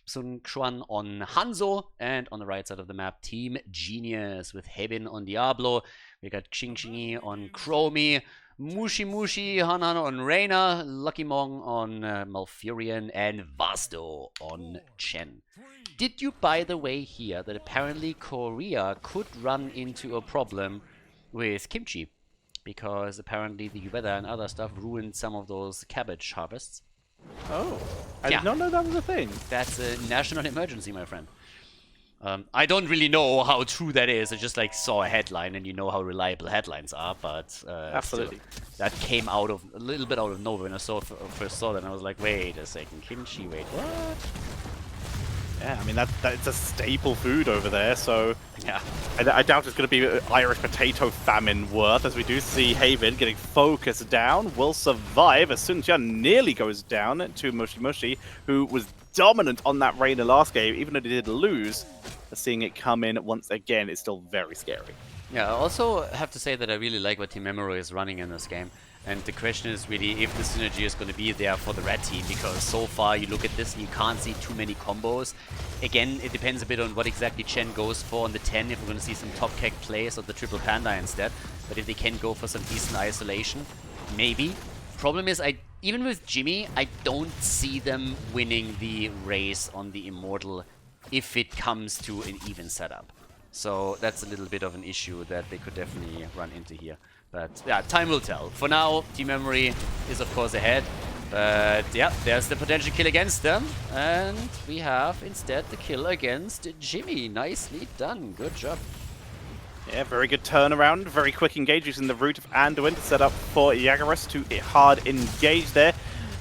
Sun Xuan on Hanzo, and on the right side of the map, Team Genius with Hebin on Diablo. We got Xing Xingi on Chromie, Mushi Hanan on Reyna, Lucky Mong on Malfurion, and Vasto on Chen. Did you, by the way, hear that apparently Korea could run into a problem with kimchi? Because apparently the weather and other stuff ruined some of those cabbage harvests. Oh, I did not know that was a thing. That's a national emergency, my friend. I don't really know how true that is. I just like saw a headline, and you know how reliable headlines are. But Absolutely, still, that came out of a little bit out of nowhere. When I first saw that, and I was like, wait a second, kimchi, wait, what? Yeah, I mean, it's a staple food over there, so yeah, I doubt it's going to be Irish potato famine worth, as we do see Haven getting focused down, will survive as Sun Jian nearly goes down to Mushi, who was dominant on that Reyna last game, even though they did lose. Seeing it come in once again is still very scary. Yeah, I also have to say that I really like what Team Memory is running in this game. And the question is really if the synergy is going to be there for the red team, because so far you look at this and you can't see too many combos. Again, it depends a bit on what exactly Chen goes for on the 10, if we're going to see some top keg plays or the triple panda instead. But if they can go for some decent isolation, maybe. Problem is, even with Jimmy, I don't see them winning the race on the Immortal if it comes to an even setup. So that's a little bit of an issue that they could definitely run into here. But yeah, time will tell. For now, Team Memory is of course ahead. But yeah, there's the potential kill against them. And we have instead the kill against Jimmy. Nicely done. Good job. Yeah, very good turnaround. Very quick engage using the root of Anduin to set up for Yagaras to hard engage there.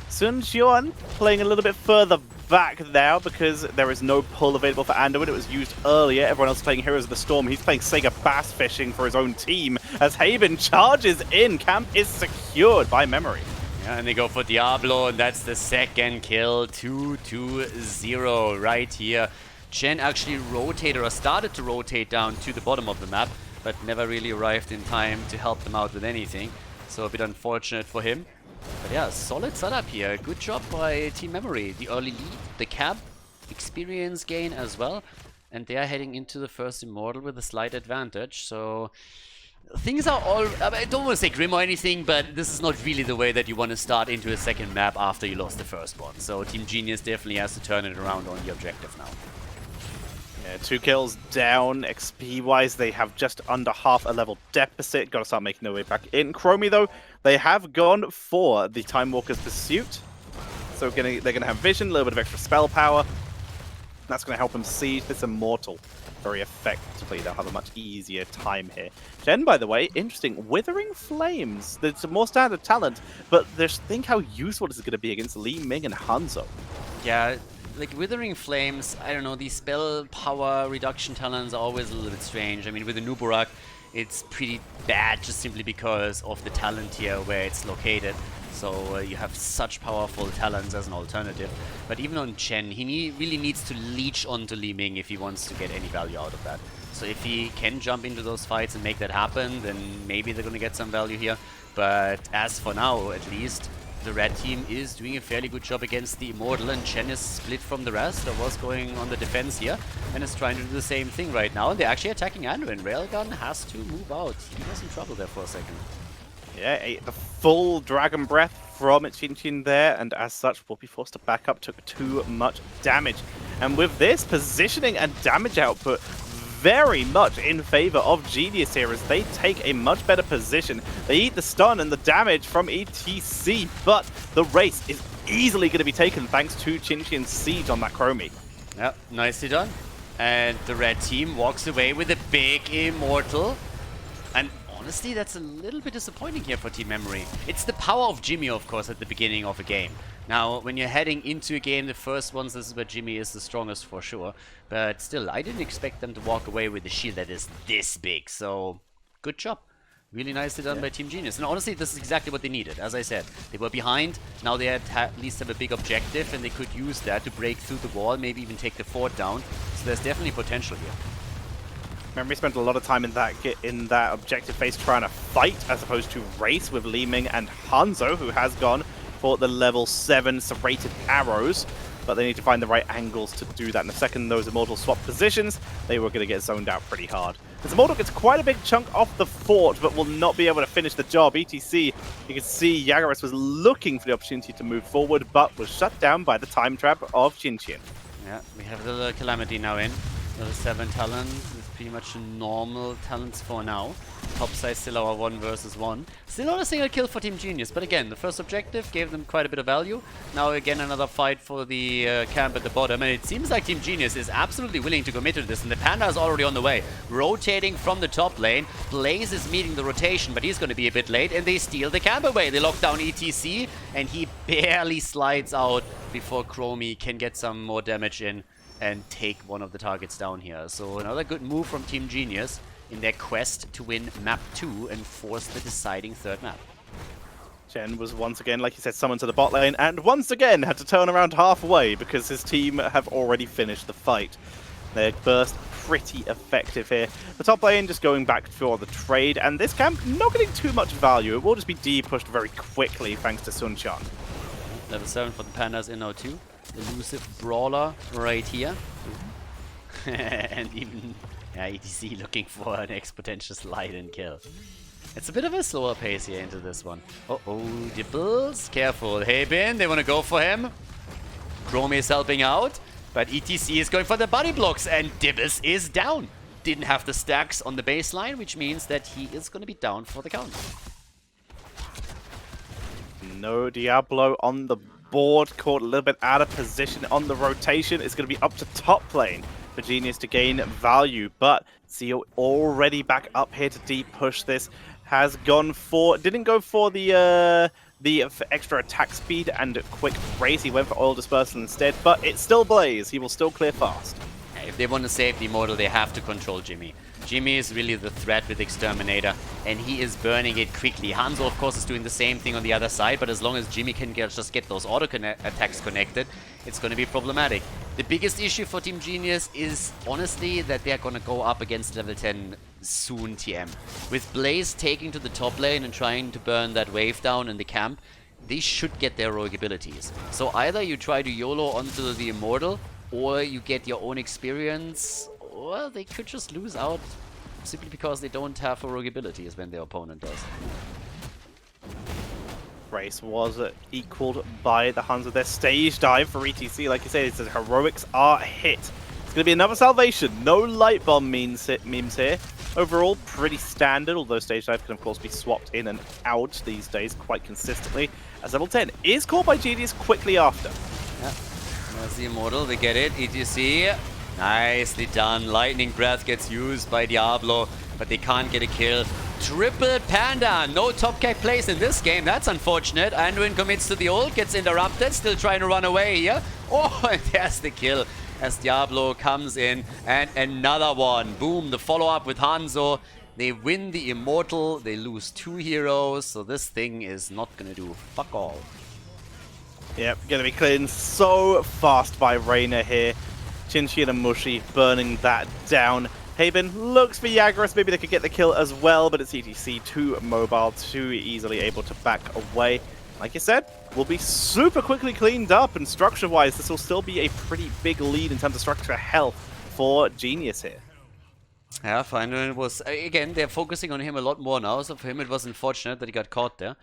Sun Jian playing a little bit further back now because there is no pull available for Anduin. It was used earlier. Everyone else is playing Heroes of the Storm. He's playing Sega Bass Fishing for his own team as Haven charges in. Camp is secured by Memory. Yeah, and they go for Diablo, and that's the second kill. 2-0 right here. Chen actually rotated or started to rotate down to the bottom of the map, but never really arrived in time to help them out with anything. So a bit unfortunate for him. But yeah, solid setup here. Good job by Team Memory. The early lead, the cab, experience gain as well. And they are heading into the first Immortal with a slight advantage. So things are all... I don't want to say grim or anything, but this is not really the way that you want to start into a second map after you lost the first one. So Team Genius definitely has to turn it around on the objective now. Yeah, 2 kills down. XP-wise, they have just under half a level deficit. Got to start making their way back in. Chromie, though, they have gone for the Time Walker's Pursuit. So they're going to have vision, a little bit of extra spell power. That's going to help them siege this Immortal very effectively. They'll have a much easier time here. Jen, by the way, interesting. Withering Flames. There's a more standard talent, but just think how useful this is going to be against Li Ming and Hanzo. Yeah, like Withering Flames, I don't know, these spell power reduction talents are always a little bit strange. I mean, with the Nuburak, it's pretty bad just simply because of the talent here where it's located. So you have such powerful talents as an alternative. But even on Chen, he really needs to leech onto Li Ming if he wants to get any value out of that. So if he can jump into those fights and make that happen, then maybe they're going to get some value here. But as for now, at least, the red team is doing a fairly good job against the Immortal, and Chen is split from the rest. I was going on the defense here and is trying to do the same thing right now. And they're actually attacking Anduin. Railgun has to move out. He was in trouble there for a second. Yeah, the full Dragon Breath from Chinchin there, and as such will be forced to back up, took too much damage. And with this, positioning and damage output very much in favor of Genius here as they take a much better position. They eat the stun and the damage from ETC, but the race is easily going to be taken thanks to Chinchin's siege on that Chromie. Yep, nicely done. And the red team walks away with a big Immortal. And honestly, that's a little bit disappointing here for Team Memory. It's the power of Jimmy, of course, at the beginning of a game. Now, when you're heading into a game, the first ones, this is where Jimmy is the strongest for sure. But still, I didn't expect them to walk away with a shield that is this big. So, good job. Really nicely done by Team Genius. And honestly, this is exactly what they needed. As I said, they were behind. Now they at least have a big objective, and they could use that to break through the wall, maybe even take the fort down. So there's definitely potential here. Memory spent a lot of time in that objective phase trying to fight as opposed to race with Li Ming and Hanzo, who has gone for the level 7 serrated arrows. But they need to find the right angles to do that. In a second, those Immortal swap positions, they were going to get zoned out pretty hard. This Immortal gets quite a big chunk off the fort, but will not be able to finish the job. ETC, you can see Yagaris was looking for the opportunity to move forward, but was shut down by the time trap of Chinchin. Yeah, we have the Calamity now in. Level 7 talent is pretty much normal talents for now. Top side still our 1 versus 1. Still not a single kill for Team Genius, but again, the first objective gave them quite a bit of value. Now again another fight for the camp at the bottom, and it seems like Team Genius is absolutely willing to commit to this, and the Panda is already on the way. Rotating from the top lane, Blaze is meeting the rotation, but he's going to be a bit late, and they steal the camp away. They lock down ETC, and he barely slides out before Chromie can get some more damage in and take one of the targets down here. So another good move from Team Genius in their quest to win map 2 and force the deciding third map. Chen was once again, like you said, summoned to the bot lane, and once again had to turn around halfway because his team have already finished the fight. Their burst pretty effective here. The top lane just going back for the trade, and this camp not getting too much value. It will just be D-pushed very quickly thanks to Sun Chan. Level 7 for the Pandas in 02. Elusive Brawler right here. And even ETC looking for an exponential slide and kill. It's a bit of a slower pace here into this one. Uh-oh, Dibbles, careful. Hey Ben, they want to go for him. Chromie is helping out, but ETC is going for the body blocks, and Dibbles is down. Didn't have the stacks on the baseline, which means that he is going to be down for the count. No Diablo on the board, caught a little bit out of position on the rotation. It's going to be up to top lane for Genius to gain value, but Zeo already back up here to deep push this. Has gone for, didn't go for the extra attack speed and quick race. He went for oil dispersal instead, but it's still Blaze. He will still clear fast. If they want to save the Immortal, they have to control Jimmy. Jimmy is really the threat with Exterminator, and he is burning it quickly. Hanzo, of course, is doing the same thing on the other side, but as long as Jimmy can just get those auto-attacks connected, it's going to be problematic. The biggest issue for Team Genius is, honestly, that they're going to go up against level 10 soon TM. With Blaze taking to the top lane and trying to burn that wave down in the camp, they should get their rogue abilities. So either you try to YOLO onto the Immortal, or you get your own experience, or they could just lose out simply because they don't have rogue abilities when their opponent does. Race was equaled by the Hanzo. Their stage dive for ETC, like you said, it's the heroics are hit. It's going to be another salvation. No light bomb memes here. Overall, pretty standard, although stage dive can of course be swapped in and out these days quite consistently. As level 10 is caught by Genius quickly after. Yeah, there's the Immortal, we get it, ETC. Nicely done, Lightning Breath gets used by Diablo, but they can't get a kill. Triple Panda, no top kick place in this game, that's unfortunate. Anduin commits to the ult, gets interrupted, still trying to run away here. Oh, and there's the kill as Diablo comes in, and another one. Boom, the follow-up with Hanzo. They win the Immortal, they lose 2 heroes, so this thing is not gonna do fuck all. Yep, gonna be cleared so fast by Reyna here. Chinchin and Mushi burning that down. Haven looks for Jagras, maybe they could get the kill as well, but it's ETC too mobile, too easily able to back away. Like I said, will be super quickly cleaned up, and structure-wise, this will still be a pretty big lead in terms of structure health for Genius here. Yeah, finally it was, again, they're focusing on him a lot more now, so for him it was unfortunate that he got caught there.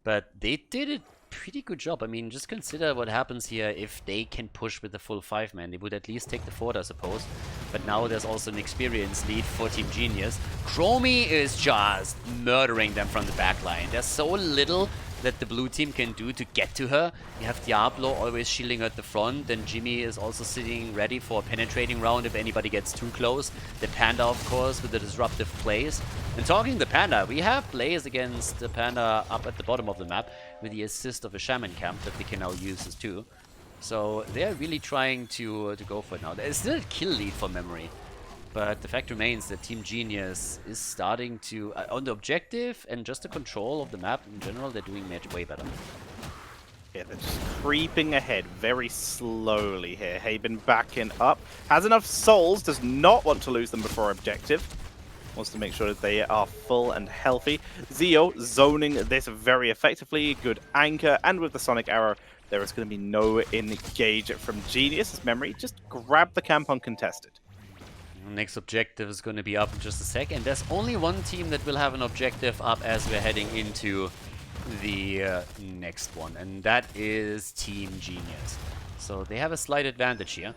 But they did a pretty good job. I mean, just consider what happens here if they can push with the full 5-man. They would at least take the fort, I suppose. But now there's also an experience lead for Team Genius. Chromie is just murdering them from the backline. There's so little that the blue team can do to get to her. You have Diablo always shielding her at the front, and Jimmy is also sitting ready for a penetrating round if anybody gets too close. The Panda, of course, with the disruptive plays. And talking the Panda, we have plays against the Panda up at the bottom of the map with the assist of a Shaman camp that we can now use as too. So they're really trying to go for it now. There's still a kill lead for Memory. But the fact remains that Team Genius is starting to, on the objective and just the control of the map in general, they're doing way better. Yeah, they're just creeping ahead very slowly here. Haben backing up. Has enough souls, does not want to lose them before objective. Wants to make sure that they are full and healthy. Zio zoning this very effectively. Good anchor, and with the Sonic Arrow, there is going to be no engage from Genius. As Memory just grab the camp uncontested. Next objective is going to be up in just a sec, and there's only one team that will have an objective up as we're heading into the next one, and that is Team Genius. So they have a slight advantage here.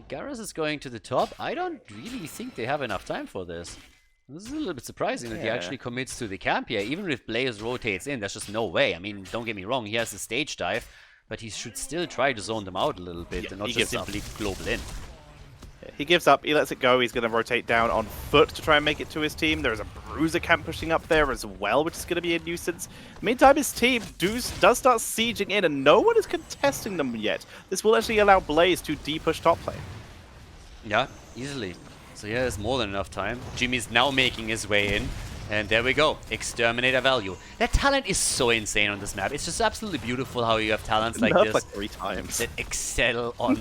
Garrus is going to the top. I don't really think they have enough time for this. This is a little bit surprising that he actually commits to the camp here. Even if Blaze rotates in, there's just no way. I mean, don't get me wrong, he has a stage dive, but he should still try to zone them out a little bit and not just simply global in. He gives up, he lets it go, he's going to rotate down on foot to try and make it to his team. There's a Bruiser camp pushing up there as well, which is going to be a nuisance. Meantime, his team does start sieging in, and no one is contesting them yet. This will actually allow Blaze to de-push top lane. Yeah, easily. So yeah, there's more than enough time. Jimmy's now making his way in. And there we go, Exterminator value. That talent is so insane on this map. It's just absolutely beautiful how you have talents like this. Like 3 times. That excel on,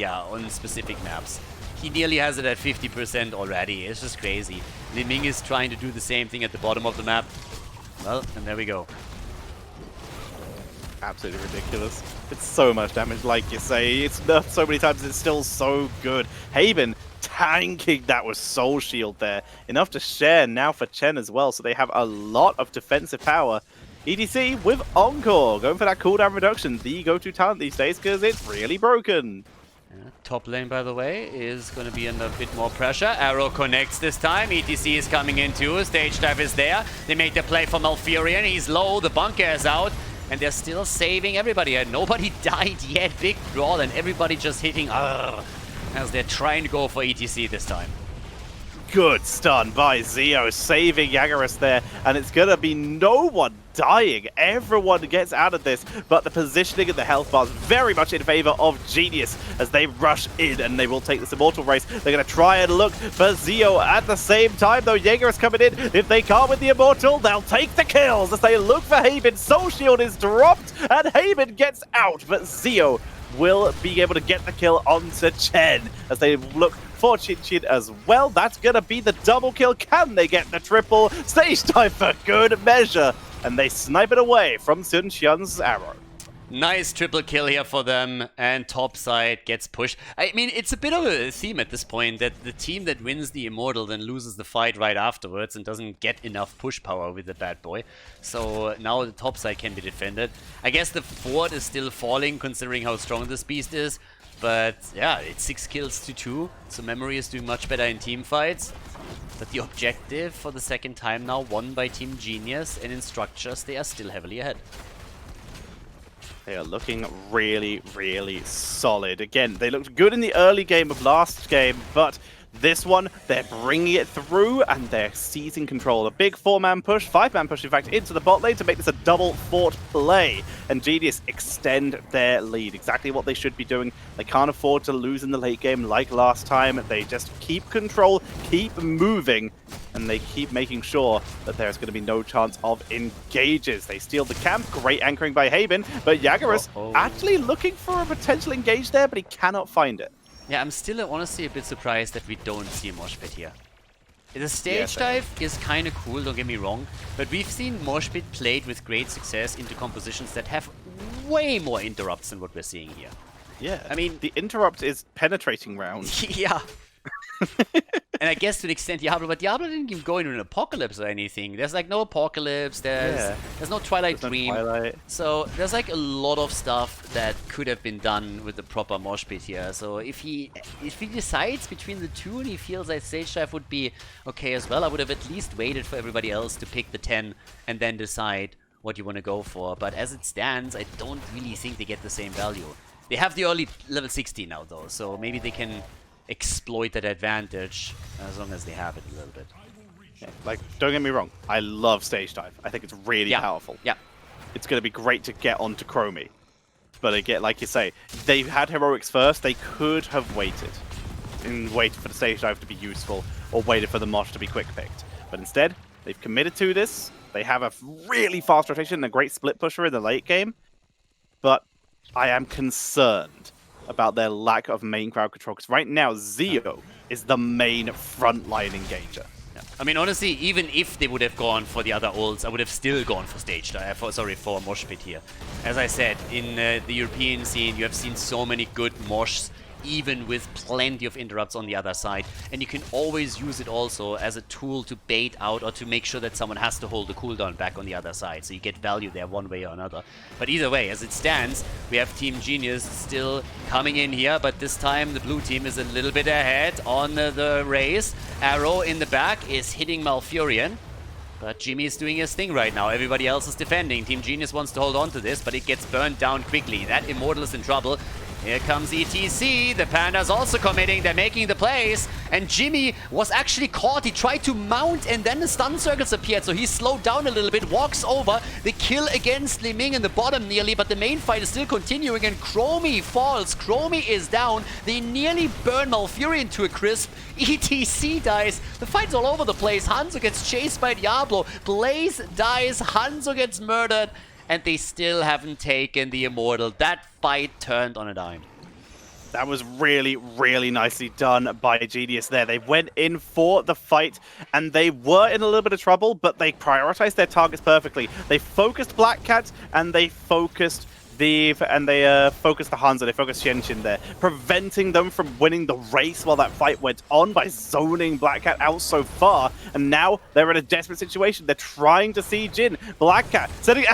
on specific maps. He nearly has it at 50% already. It's just crazy. Liming is trying to do the same thing at the bottom of the map. Well, and there we go. Absolutely ridiculous. It's so much damage, like you say. It's nerfed so many times, it's still so good. Haben tanking that with Soul Shield there. Enough to share now for Chen as well, so they have a lot of defensive power. EDC with Encore, going for that cooldown reduction, the go-to talent these days, because it's really broken. Top lane, by the way, is going to be under a bit more pressure. Arrow connects this time. ETC is coming in too. Stage dive is there. They make the play for Malfurion. He's low. The bunker is out. And they're still saving everybody. And nobody died yet. Big brawl and everybody just hitting as they're trying to go for ETC this time. Good stun by Zio, saving Jagras there, and it's gonna be no one dying. Everyone gets out of this, but the positioning and the health bars very much in favor of Genius as they rush in, and they will take this Immortal race. They're gonna try and look for Zio at the same time, though. Jagras coming in. If they can't with the Immortal, they'll take the kills as they look for Haben. Soul Shield is dropped, and Haben gets out, but Zio will be able to get the kill onto Chen as they look for Chin as well. That's going to be the double kill. Can they get the triple? Stage dive for good measure. And they snipe it away from Sun Xian's arrow. Nice triple kill here for them, and topside gets pushed. I mean, it's a bit of a theme at this point that the team that wins the Immortal then loses the fight right afterwards and doesn't get enough push power with the bad boy. So now the topside can be defended. I guess the fort is still falling considering how strong this beast is, But yeah, it's 6 kills to 2, so Memory is doing much better in team fights. But the objective for the second time now won by Team Genius, and in structures they are still heavily ahead. They are looking really, really solid. Again, they looked good in the early game of last game, but this one, they're bringing it through and they're seizing control. A big 4-man push, 5-man push, in fact, into the bot lane to make this a double fort play. And Genius extend their lead. Exactly what they should be doing. They can't afford to lose in the late game like last time. They just keep control, keep moving, and they keep making sure that there's going to be no chance of engages. They steal the camp. Great anchoring by Haben, but Jaggerus actually looking for a potential engage there, but he cannot find it. Yeah, I'm still honestly a bit surprised that we don't see a mosh pit here. The stage dive is kind of cool, don't get me wrong, but we've seen mosh pit played with great success into compositions that have way more interrupts than what we're seeing here. Yeah, I mean, the interrupt is penetrating rounds. Yeah. And I guess to the extent Diablo, but Diablo didn't even go into an apocalypse or anything. There's like no apocalypse, there's no Twilight Dream. So there's like a lot of stuff that could have been done with the proper mosh pit here. So if he decides between the two and he feels that stage dive would be okay as well, I would have at least waited for everybody else to pick the 10 and then decide what you want to go for. But as it stands, I don't really think they get the same value. They have the early level 60 now though, so maybe they can exploit that advantage as long as they have it a little bit. Yeah, like, don't get me wrong, I love stage dive. I think it's really powerful. Yeah, it's going to be great to get onto Chromie. But again, like you say, they've had heroics first. They could have waited and waited for the stage dive to be useful, or waited for the mosh to be quick picked. But instead, they've committed to this. They have a really fast rotation and a great split pusher in the late game. But I am concerned about their lack of main crowd control, because right now Zio is the main frontline engager. Yeah. I mean, honestly, even if they would have gone for the other ults, I would have still gone for stage dive, for mosh pit here. As I said, in the European scene, you have seen so many good moshs, even with plenty of interrupts on the other side, and you can always use it also as a tool to bait out or to make sure that someone has to hold the cooldown back on the other side, so you get value there one way or another. But either way, as it stands, we have Team Genius still coming in here, but this time the blue team is a little bit ahead on the race. Arrow in the back is hitting Malfurion, but Jimmy is doing his thing right now. Everybody else is defending. Team Genius wants to hold on to this, but it gets burned down quickly. That Immortal is in trouble. Here comes ETC, the Panda's also committing, they're making the plays, and Jimmy was actually caught. He tried to mount and then the stun circles appeared, so he slowed down a little bit, walks over, the kill against Li Ming in the bottom nearly, but the main fight is still continuing and Chromie falls. Chromie is down, they nearly burn Malfurion to a crisp, ETC dies, the fight's all over the place. Hanzo gets chased by Diablo, Blaze dies, Hanzo gets murdered, and they still haven't taken the Immortal. That fight turned on a dime. That was really, really nicely done by Genius there. They went in for the fight, and they were in a little bit of trouble, but they prioritized their targets perfectly. They focused Black Cat, and they focused the Hanzo, they focused Xianxin there, preventing them from winning the race while that fight went on by zoning Black Cat out so far. And now they're in a desperate situation. They're trying to siege in. Black Cat setting,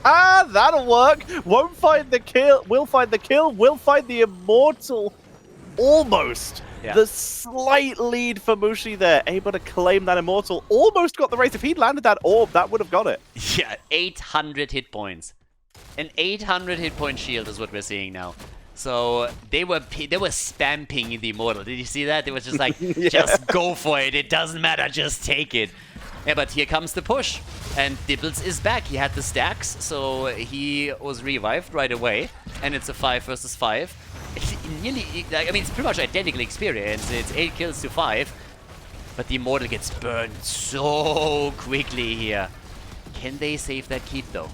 that'll work. Won't find the kill. Will find the kill. Will find the Immortal. Almost. Yeah. The slight lead for Mushi there, able to claim that Immortal. Almost got the race. If he'd landed that orb, that would have got it. Yeah, 800 hit points. An 800 hit point shield is what we're seeing now. So they were spamming the Immortal. Did you see that? They were just like, just go for it. It doesn't matter. Just take it. Yeah, but here comes the push. And Dibbles is back. He had the stacks, so he was revived right away. And it's a 5 versus 5. It's nearly, I mean, it's pretty much identical experience. It's 8 kills to 5. But the Immortal gets burned so quickly here. Can they save that keep, though?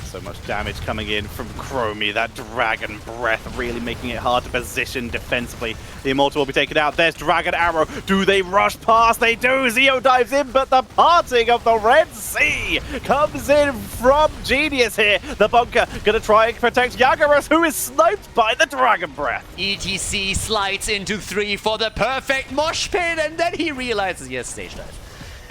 So much damage coming in from Chromie. That Dragon Breath really making it hard to position defensively. The Immortal will be taken out. There's Dragon Arrow. Do they rush past? They do. Zio dives in, but the parting of the Red Sea comes in from Genius here. The bunker gonna try and protect Jaggerus, who is sniped by the Dragon Breath. ETC slides into 3 for the perfect mosh pit, and then he realizes he has stage dive.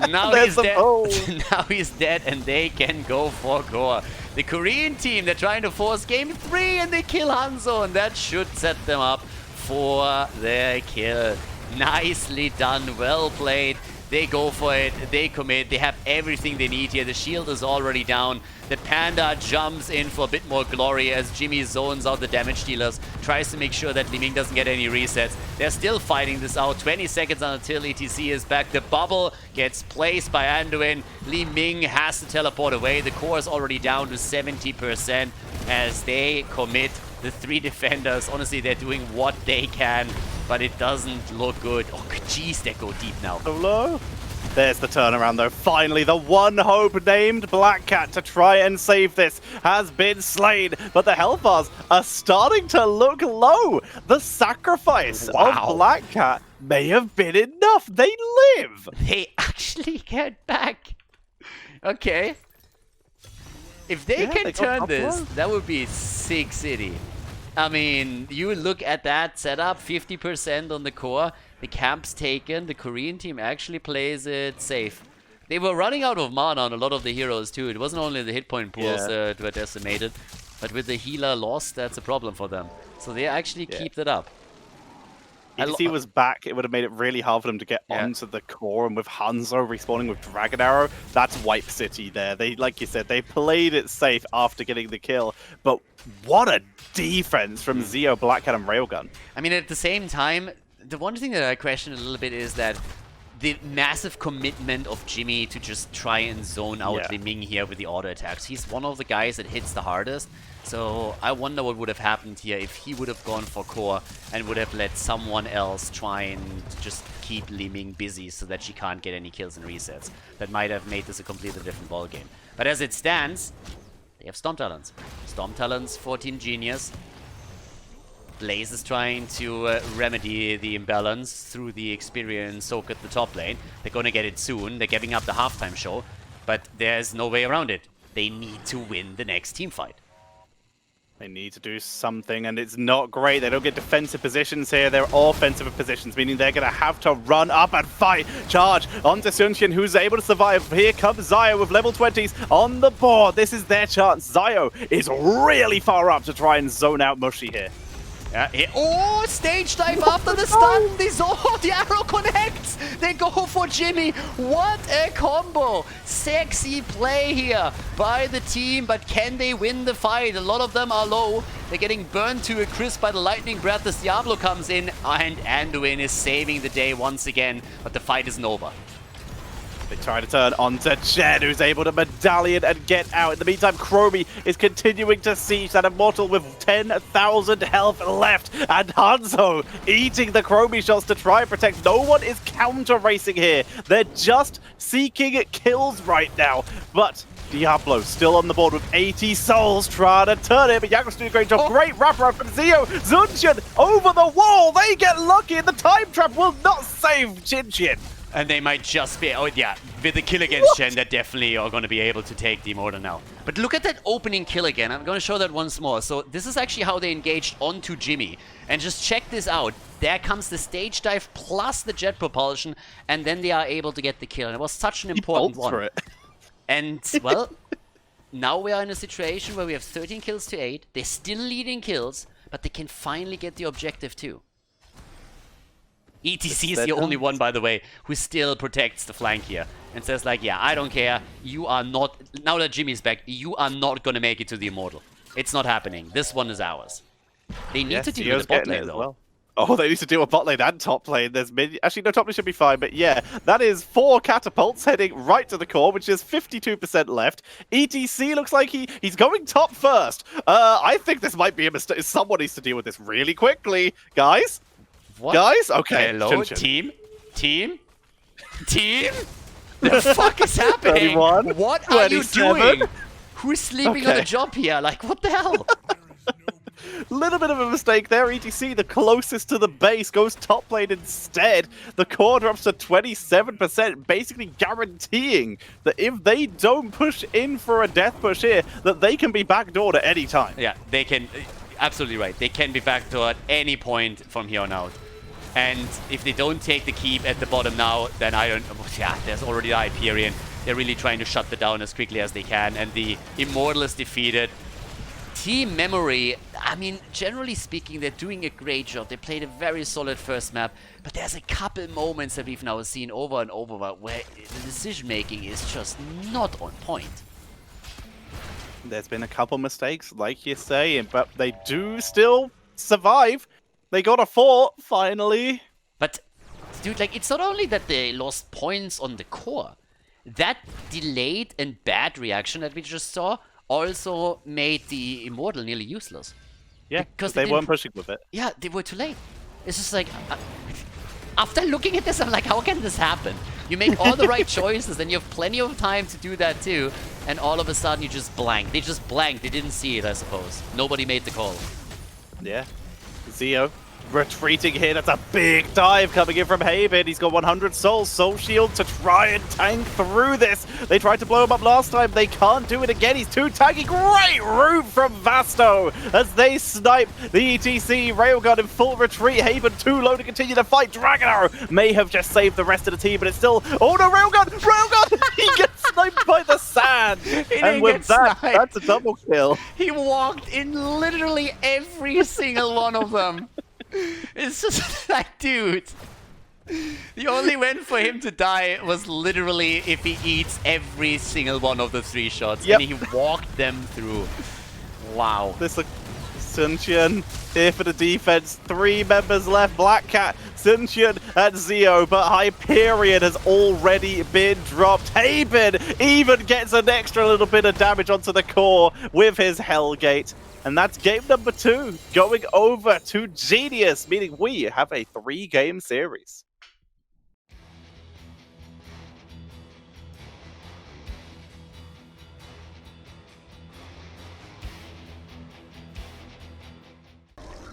Now There's he's the dead. bowl. Now he's dead, and they can go for core. The Korean team, they're trying to force game 3, and they kill Hanzo, and that should set them up for their kill. Nicely done, well played. They go for it, they commit, they have everything they need here. The shield is already down. The Panda jumps in for a bit more glory as Jimmy zones out the damage dealers, tries to make sure that Li Ming doesn't get any resets. They're still fighting this out. 20 seconds until ETC is back. The bubble gets placed by Anduin. Li Ming has to teleport away. The core is already down to 70% as they commit. The 3 defenders, honestly, they're doing what they can, but it doesn't look good. Oh, jeez, they go deep now. Hello? There's the turnaround, though. Finally, the one hope named Black Cat to try and save this has been slain, but the health bars are starting to look low. The sacrifice of Black Cat may have been enough. They live. They actually get back. Okay. If they can turn this, that would be sick city. I mean, you look at that setup, 50% on the core, the camp's taken, the Korean team actually plays it safe. They were running out of mana on a lot of the heroes too. It wasn't only the hit point pools that were decimated, but with the healer lost, that's a problem for them. So they actually keep that up. If he was back, it would have made it really hard for them to get onto the core, and with Hanzo respawning with Dragon Arrow, that's wipe city there. They, like you said, they played it safe after getting the kill, but what a defense from Zeo, Black Cat, and Railgun. I mean, at the same time, the one thing that I question a little bit is that the massive commitment of Jimmy to just try and zone out Li Ming here with the auto attacks. He's one of the guys that hits the hardest. So I wonder what would have happened here if he would have gone for core and would have let someone else try and just keep Li Ming busy so that she can't get any kills and resets. That might have made this a completely different ballgame. But as it stands, they have Storm Talons. Storm Talons for Team Genius. Blaze is trying to remedy the imbalance through the experience soak at the top lane. They're going to get it soon. They're giving up the halftime show, but there's no way around it. They need to win the next team fight. They need to do something, and it's not great. They don't get defensive positions here. They're offensive positions, meaning they're going to have to run up and fight. Charge onto Sunqian, who's able to survive. Here comes Zio with level 20s on the board. This is their chance. Zio is really far up to try and zone out Mushy here. Oh, stage dive after the stun. The arrow connects. They go for Jimmy. What a combo. Sexy play here by the team, but can they win the fight? A lot of them are low. They're getting burned to a crisp by the lightning breath as Diablo comes in, and Anduin is saving the day once again, but the fight isn't over. They try to turn onto Chen, who's able to medallion and get out. In the meantime, Chromie is continuing to siege that Immortal with 10,000 health left. And Hanzo eating the Chromie shots to try and protect. No one is counter-racing here. They're just seeking kills right now. But Diablo still on the board with 80 souls, trying to turn it, but Yakos doing a great job. Great wrapper from Zio. Sunqian over the wall. They get lucky, and the time trap will not save Chin. And they might just be, with the kill against Chen, they definitely are going to be able to take the Immortal now. But look at that opening kill again. I'm going to show that once more. So this is actually how they engaged onto Jimmy. And just check this out. There comes the stage dive plus the jet propulsion, and then they are able to get the kill. And it was such an important one. For it. And, well, now we are in a situation where we have 13 kills to 8. They're still leading kills, but they can finally get the objective too. ETC is the only one, by the way, who still protects the flank here and says like, yeah, I don't care. You are not, now that Jimmy's back, you are not going to make it to the Immortal. It's not happening. This one is ours. They need to deal with the bot lane though. Well. Oh, they need to deal with bot lane and top lane. There's actually, no, top lane should be fine, but yeah, that is 4 catapults heading right to the core, which is 52% left. ETC looks like he's going top first. I think this might be a mistake. Someone needs to deal with this really quickly, guys. What? Guys? Okay. Hello, team? The fuck is happening? 31, what are you 27. doing? Who's sleeping on the job here? Like, what the hell? Little bit of a mistake there. ETC, the closest to the base, goes top lane instead. The core drops to 27%, basically guaranteeing that if they don't push in for a death push here, that they can be backdoored at any time. Yeah, they can. Absolutely right. They can be backdoored at any point from here on out. And if they don't take the keep at the bottom now, then I don't... Yeah, there's already the Hyperion. They're really trying to shut the down as quickly as they can. And the Immortal is defeated. Team Memory, I mean, generally speaking, they're doing a great job. They played a very solid first map. But there's a couple moments that we've now seen over and over where the decision-making is just not on point. There's been a couple mistakes, like you say, but they do still survive. They got a fort, finally. But, dude, like, it's not only that they lost points on the core. That delayed and bad reaction that we just saw also made the Immortal nearly useless. Yeah, because they weren't pushing with it. Yeah, they were too late. It's just like... after looking at this, I'm like, how can this happen? You make all the right choices, and you have plenty of time to do that too, and all of a sudden you just blank. They just blanked. They didn't see it, I suppose. Nobody made the call. Yeah. Zio retreating here. That's a big dive coming in from Haven. He's got 100 souls. Soul Shield to try and tank through this. They tried to blow him up last time. They can't do it again. He's too tanky. Great route from Vasto as they snipe the ETC. Railgun in full retreat. Haven too low to continue the fight. Dragon Arrow may have just saved the rest of the team, but it's still... Oh no, Railgun! Railgun! He gets sniped by the sand. And with that, that's a double kill. He walked in literally every single one of them. It's just like, dude, the only way for him to die was literally if he eats every single one of the 3 shots. Yep. And he walked them through. Wow. This looks... Suncheon here for the defense. 3 members left. Black Cat, Suncheon, and Zio. But Hyperion has already been dropped. Haven even gets an extra little bit of damage onto the core with his Hellgate. And that's game number 2 going over to Genius, meaning we have a 3-game series.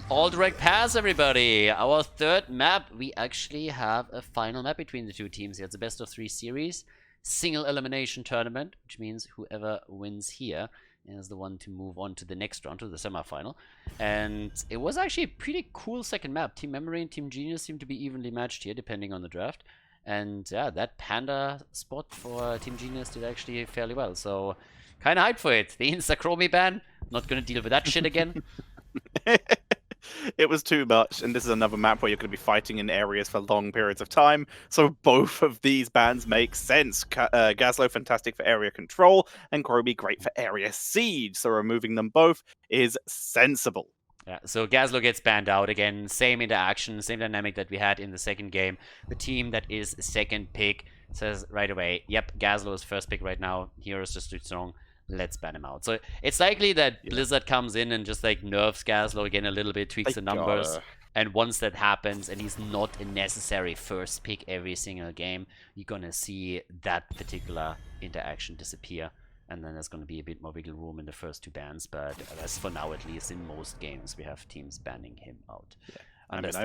All direct pass, everybody. Our 3rd map. We actually have a final map between the 2 teams here. It's a best of 3 series. Single elimination tournament, which means whoever wins here is the one to move on to the next round, to the semifinal. And it was actually a pretty cool second map. Team Memory and Team Genius seem to be evenly matched here, depending on the draft. And yeah, that Panda spot for Team Genius did actually fairly well. So kind of hyped for it. The Insta-Chromie ban. Not going to deal with that shit again. It was too much, and this is another map where you're going to be fighting in areas for long periods of time, so both of these bans make sense. Gazlo, fantastic for area control, and Chromie, great for area siege, so removing them both is sensible. Yeah, so Gazlo gets banned out again, same interaction, same dynamic that we had in the second game. The team that is second pick says right away, yep, Gazlo is first pick right now, Hero is just too strong. Let's ban him out. So it's likely that Blizzard comes in and just like nerfs Gazlo again a little bit, tweaks the numbers. And once that happens and he's not a necessary first pick every single game, you're gonna see that particular interaction disappear. And then there's gonna be a bit more wiggle room in the first 2 bans. But as for now, at least in most games, we have teams banning him out. Yeah. I mean,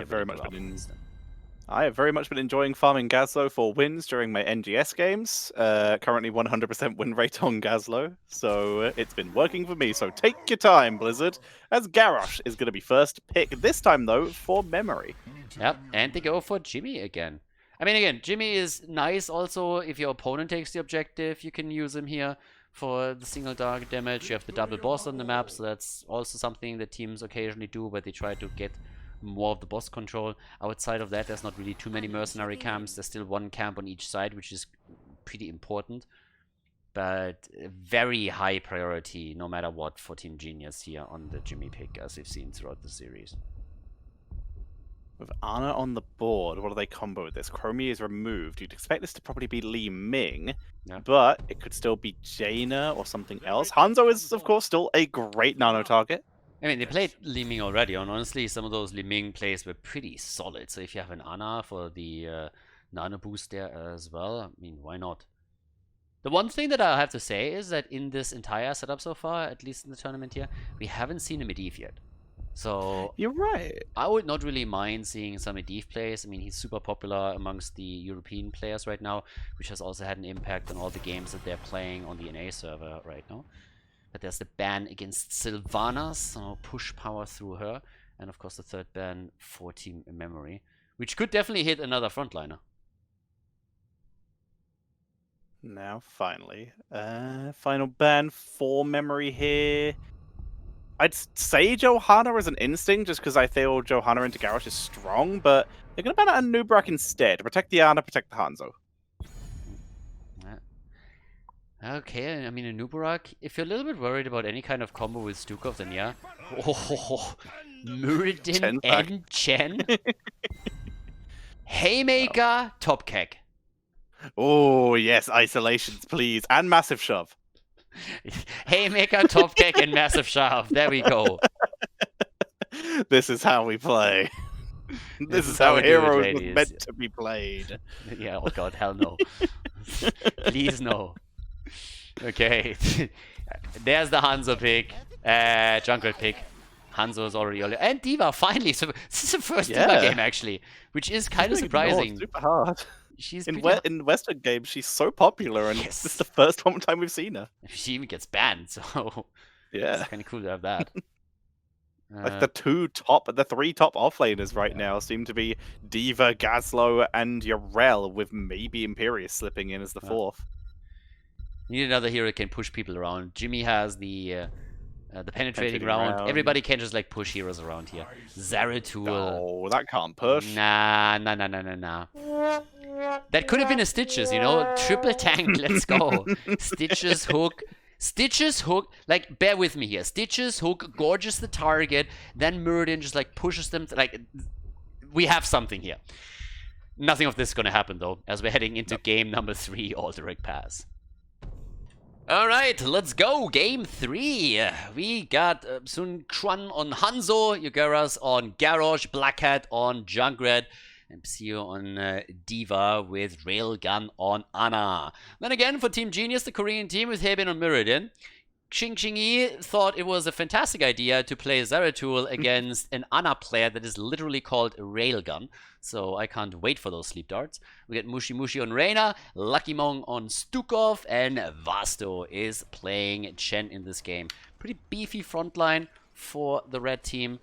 I have very much been enjoying farming Gazlo for wins during my NGS games. Currently 100% win rate on Gazlo, so it's been working for me. So take your time, Blizzard, as Garrosh is going to be first pick. This time, though, for Memory. Yep, and they go for Jimmy again. I mean, again, Jimmy is nice also. If your opponent takes the objective, you can use him here for the single target damage. You have the double boss on the map, so that's also something that teams occasionally do, where they try to get more of the boss control. Outside of that, there's not really too many mercenary camps. There's still 1 camp on each side, which is pretty important. But very high priority, no matter what, for Team Genius here on the Jimmy pick, as we've seen throughout the series. With Ana on the board, what do they combo with this? Chromie is removed. You'd expect this to probably be Li Ming, but it could still be Jaina or something else. Hanzo is, of course, still a great nano target. I mean, they played Li Ming already, and honestly, some of those Li Ming plays were pretty solid. So if you have an Ana for the nano boost there as well, I mean, why not? The one thing that I have to say is that in this entire setup so far, at least in the tournament here, we haven't seen a Medivh yet. So you're right. I would not really mind seeing some Medivh plays. I mean, he's super popular amongst the European players right now, which has also had an impact on all the games that they're playing on the NA server right now. But there's the ban against Sylvanas, so push power through her. And of course the 3rd ban for Team Memory, which could definitely hit another frontliner. Now, finally, final ban for memory here. I'd say Johanna as an instinct, just because I feel Johanna into Garrosh is strong, but they're going to ban out a Nubrak instead. Protect the Ana, protect the Hanzo. Okay, I mean, a Nubarak, if you're a little bit worried about any kind of combo with Stukov, then yeah. Oh, Muradin and Chen. Haymaker, top keg. Oh, yes, isolations, please. And massive shove. Haymaker, top keg, and massive shove. There we go. This is how we play. This is how Heroes was meant to be played. Yeah, oh god, hell no. Please no. Okay. There's the Hanzo pick. Jungle pick. Hanzo is already early. And D.Va, finally. So this is the first D.Va game, actually. Which is kind of surprising. Super hard. She's in Western games, she's so popular, and this is the first time we've seen her. She even gets banned, so yeah, it's kind of cool to have that. Like the three top offlaners right now seem to be D.Va, Gazlo, and Yarel, with maybe Imperius slipping in as the fourth. You need another hero that can push people around. Jimmy has the penetrating round. Everybody can just like push heroes around here. Zeratul. Oh, that can't push. Nah. That could have been a Stitches, you know? Triple tank, let's go. Stitches, hook. Stitches, hook. Like, bear with me here. Stitches, hook, gorges the target. Then Muradin just like pushes them. Like, we have something here. Nothing of this is going to happen though, as we're heading into game number 3, all direct pass. Alright, let's go. Game 3. We got Sun Quan on Hanzo, Yugaras on Garrosh, Black Hat on Junkrat, and Psyo on D.Va with Railgun on Ana. Then again, for Team Genius, the Korean team with Haben on Muradin. Xing thought it was a fantastic idea to play Zeratul against an Ana player that is literally called Railgun. So I can't wait for those sleep darts. We get Mushi on Reina, Lucky Mong on Stukov, and Vasto is playing Chen in this game. Pretty beefy frontline for the red team.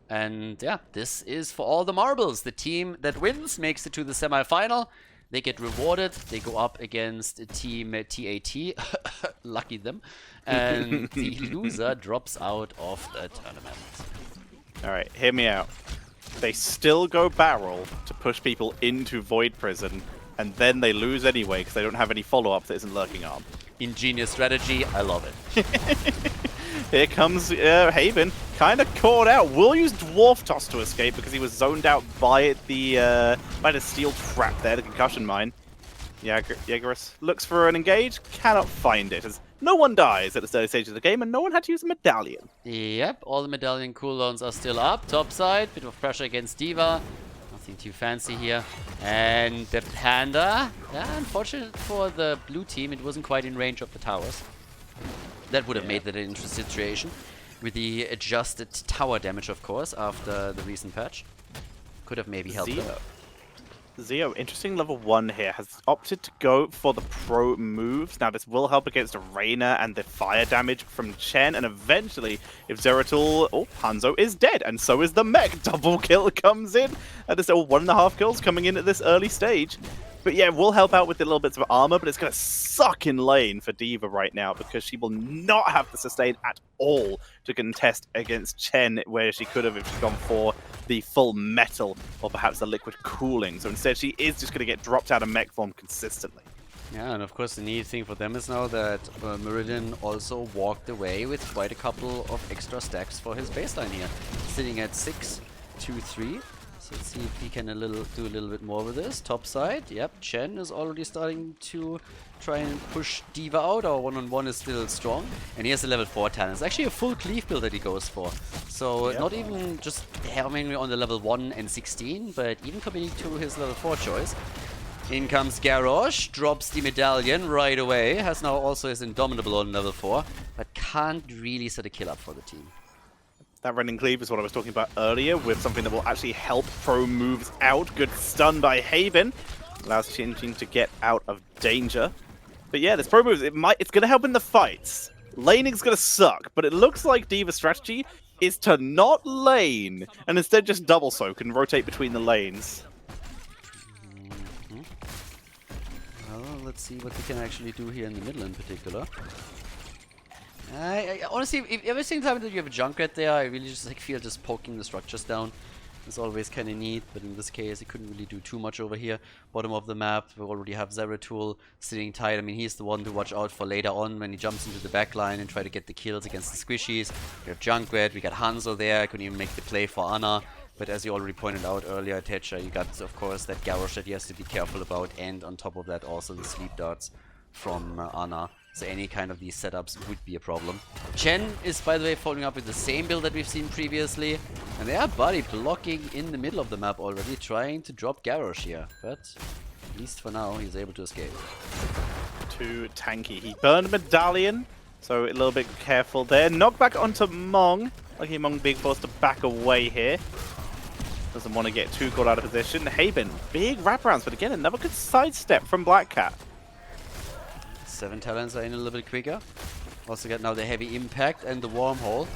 And yeah, this is for all the marbles. The team that wins makes it to the semi-final. They get rewarded. They go up against Team TAT. Lucky them. And the loser drops out of the tournament. Alright, hear me out. They still go barrel to push people into Void Prison, and then they lose anyway because they don't have any follow-up that isn't Lurking Arm. Ingenious strategy. I love it. Here comes Haven, kind of caught out. Will use Dwarf Toss to escape because he was zoned out by the steel trap there, the concussion mine. Jaegerus looks for an engage, cannot find it, as no one dies at this early stage of the game, and no one had to use a medallion. Yep, all the medallion cooldowns are still up. Top side, bit of pressure against D.Va. Nothing too fancy here. And the Panda, yeah, unfortunate for the blue team, it wasn't quite in range of the towers. That would have made that an interesting situation. With the adjusted tower damage, of course, after the recent patch. Could have maybe helped them. Zio, interesting level 1 here, has opted to go for the pro moves. Now this will help against Reina and the fire damage from Chen, and eventually, if Zeratul, Hanzo is dead, and so is the mech. Double kill comes in, and there's 1.5 kills coming in at this early stage. But yeah, we'll help out with the little bits of armor, but it's going to suck in lane for D.Va right now because she will not have the sustain at all to contest against Chen, where she could have if she'd gone for the full metal or perhaps the liquid cooling. So instead, she is just going to get dropped out of mech form consistently. Yeah, and of course the neat thing for them is now that Muradin also walked away with quite a couple of extra stacks for his baseline here. Sitting at 6, 2, 3. Let's see if he can do a little bit more with this. Top side, yep, Chen is already starting to try and push D.Va out. Our one-on-one is still strong. And he has a level 4 talent. It's actually a full cleave build that he goes for. So not even just having on the level 1 and 16, but even committing to his level 4 choice. In comes Garrosh, drops the medallion right away. Has now also his Indomitable on level 4, but can't really set a kill up for the team. That running cleave is what I was talking about earlier, with something that will actually help pro moves out. Good stun by Haven. Allows Chin to get out of danger. But yeah, this pro moves, it's going to help in the fights. Laning's going to suck, but it looks like D.Va's strategy is to not lane, and instead just double soak and rotate between the lanes. let's see what we can actually do here in the middle in particular. I honestly, every single time that you have a Junkrat there, I really just like feel just poking the structures down. It's always kind of neat, but in this case, he couldn't really do too much over here. Bottom of the map, we already have Zeratul sitting tight. I mean, he's the one to watch out for later on when he jumps into the back line and try to get the kills against the squishies. We have Junkrat, we got Hanzo there, I couldn't even make the play for Ana. But as you already pointed out earlier, Tetra, you got, of course, that Garrosh that he has to be careful about, and on top of that, also the sleep darts from Ana. So any kind of these setups would be a problem. Chen is, by the way, following up with the same build that we've seen previously. And they are Buddy blocking in the middle of the map already, trying to drop Garrosh here. But at least for now, he's able to escape. Too tanky. He burned Medallion, so a little bit careful there. Knockback onto Mong. Lucky Mong being forced to back away here. Doesn't want to get too caught out of position. Haben, big wraparounds, but again, another good sidestep from Black Cat. 7 talents are in a little bit quicker. Also got now the heavy impact and the wormhole.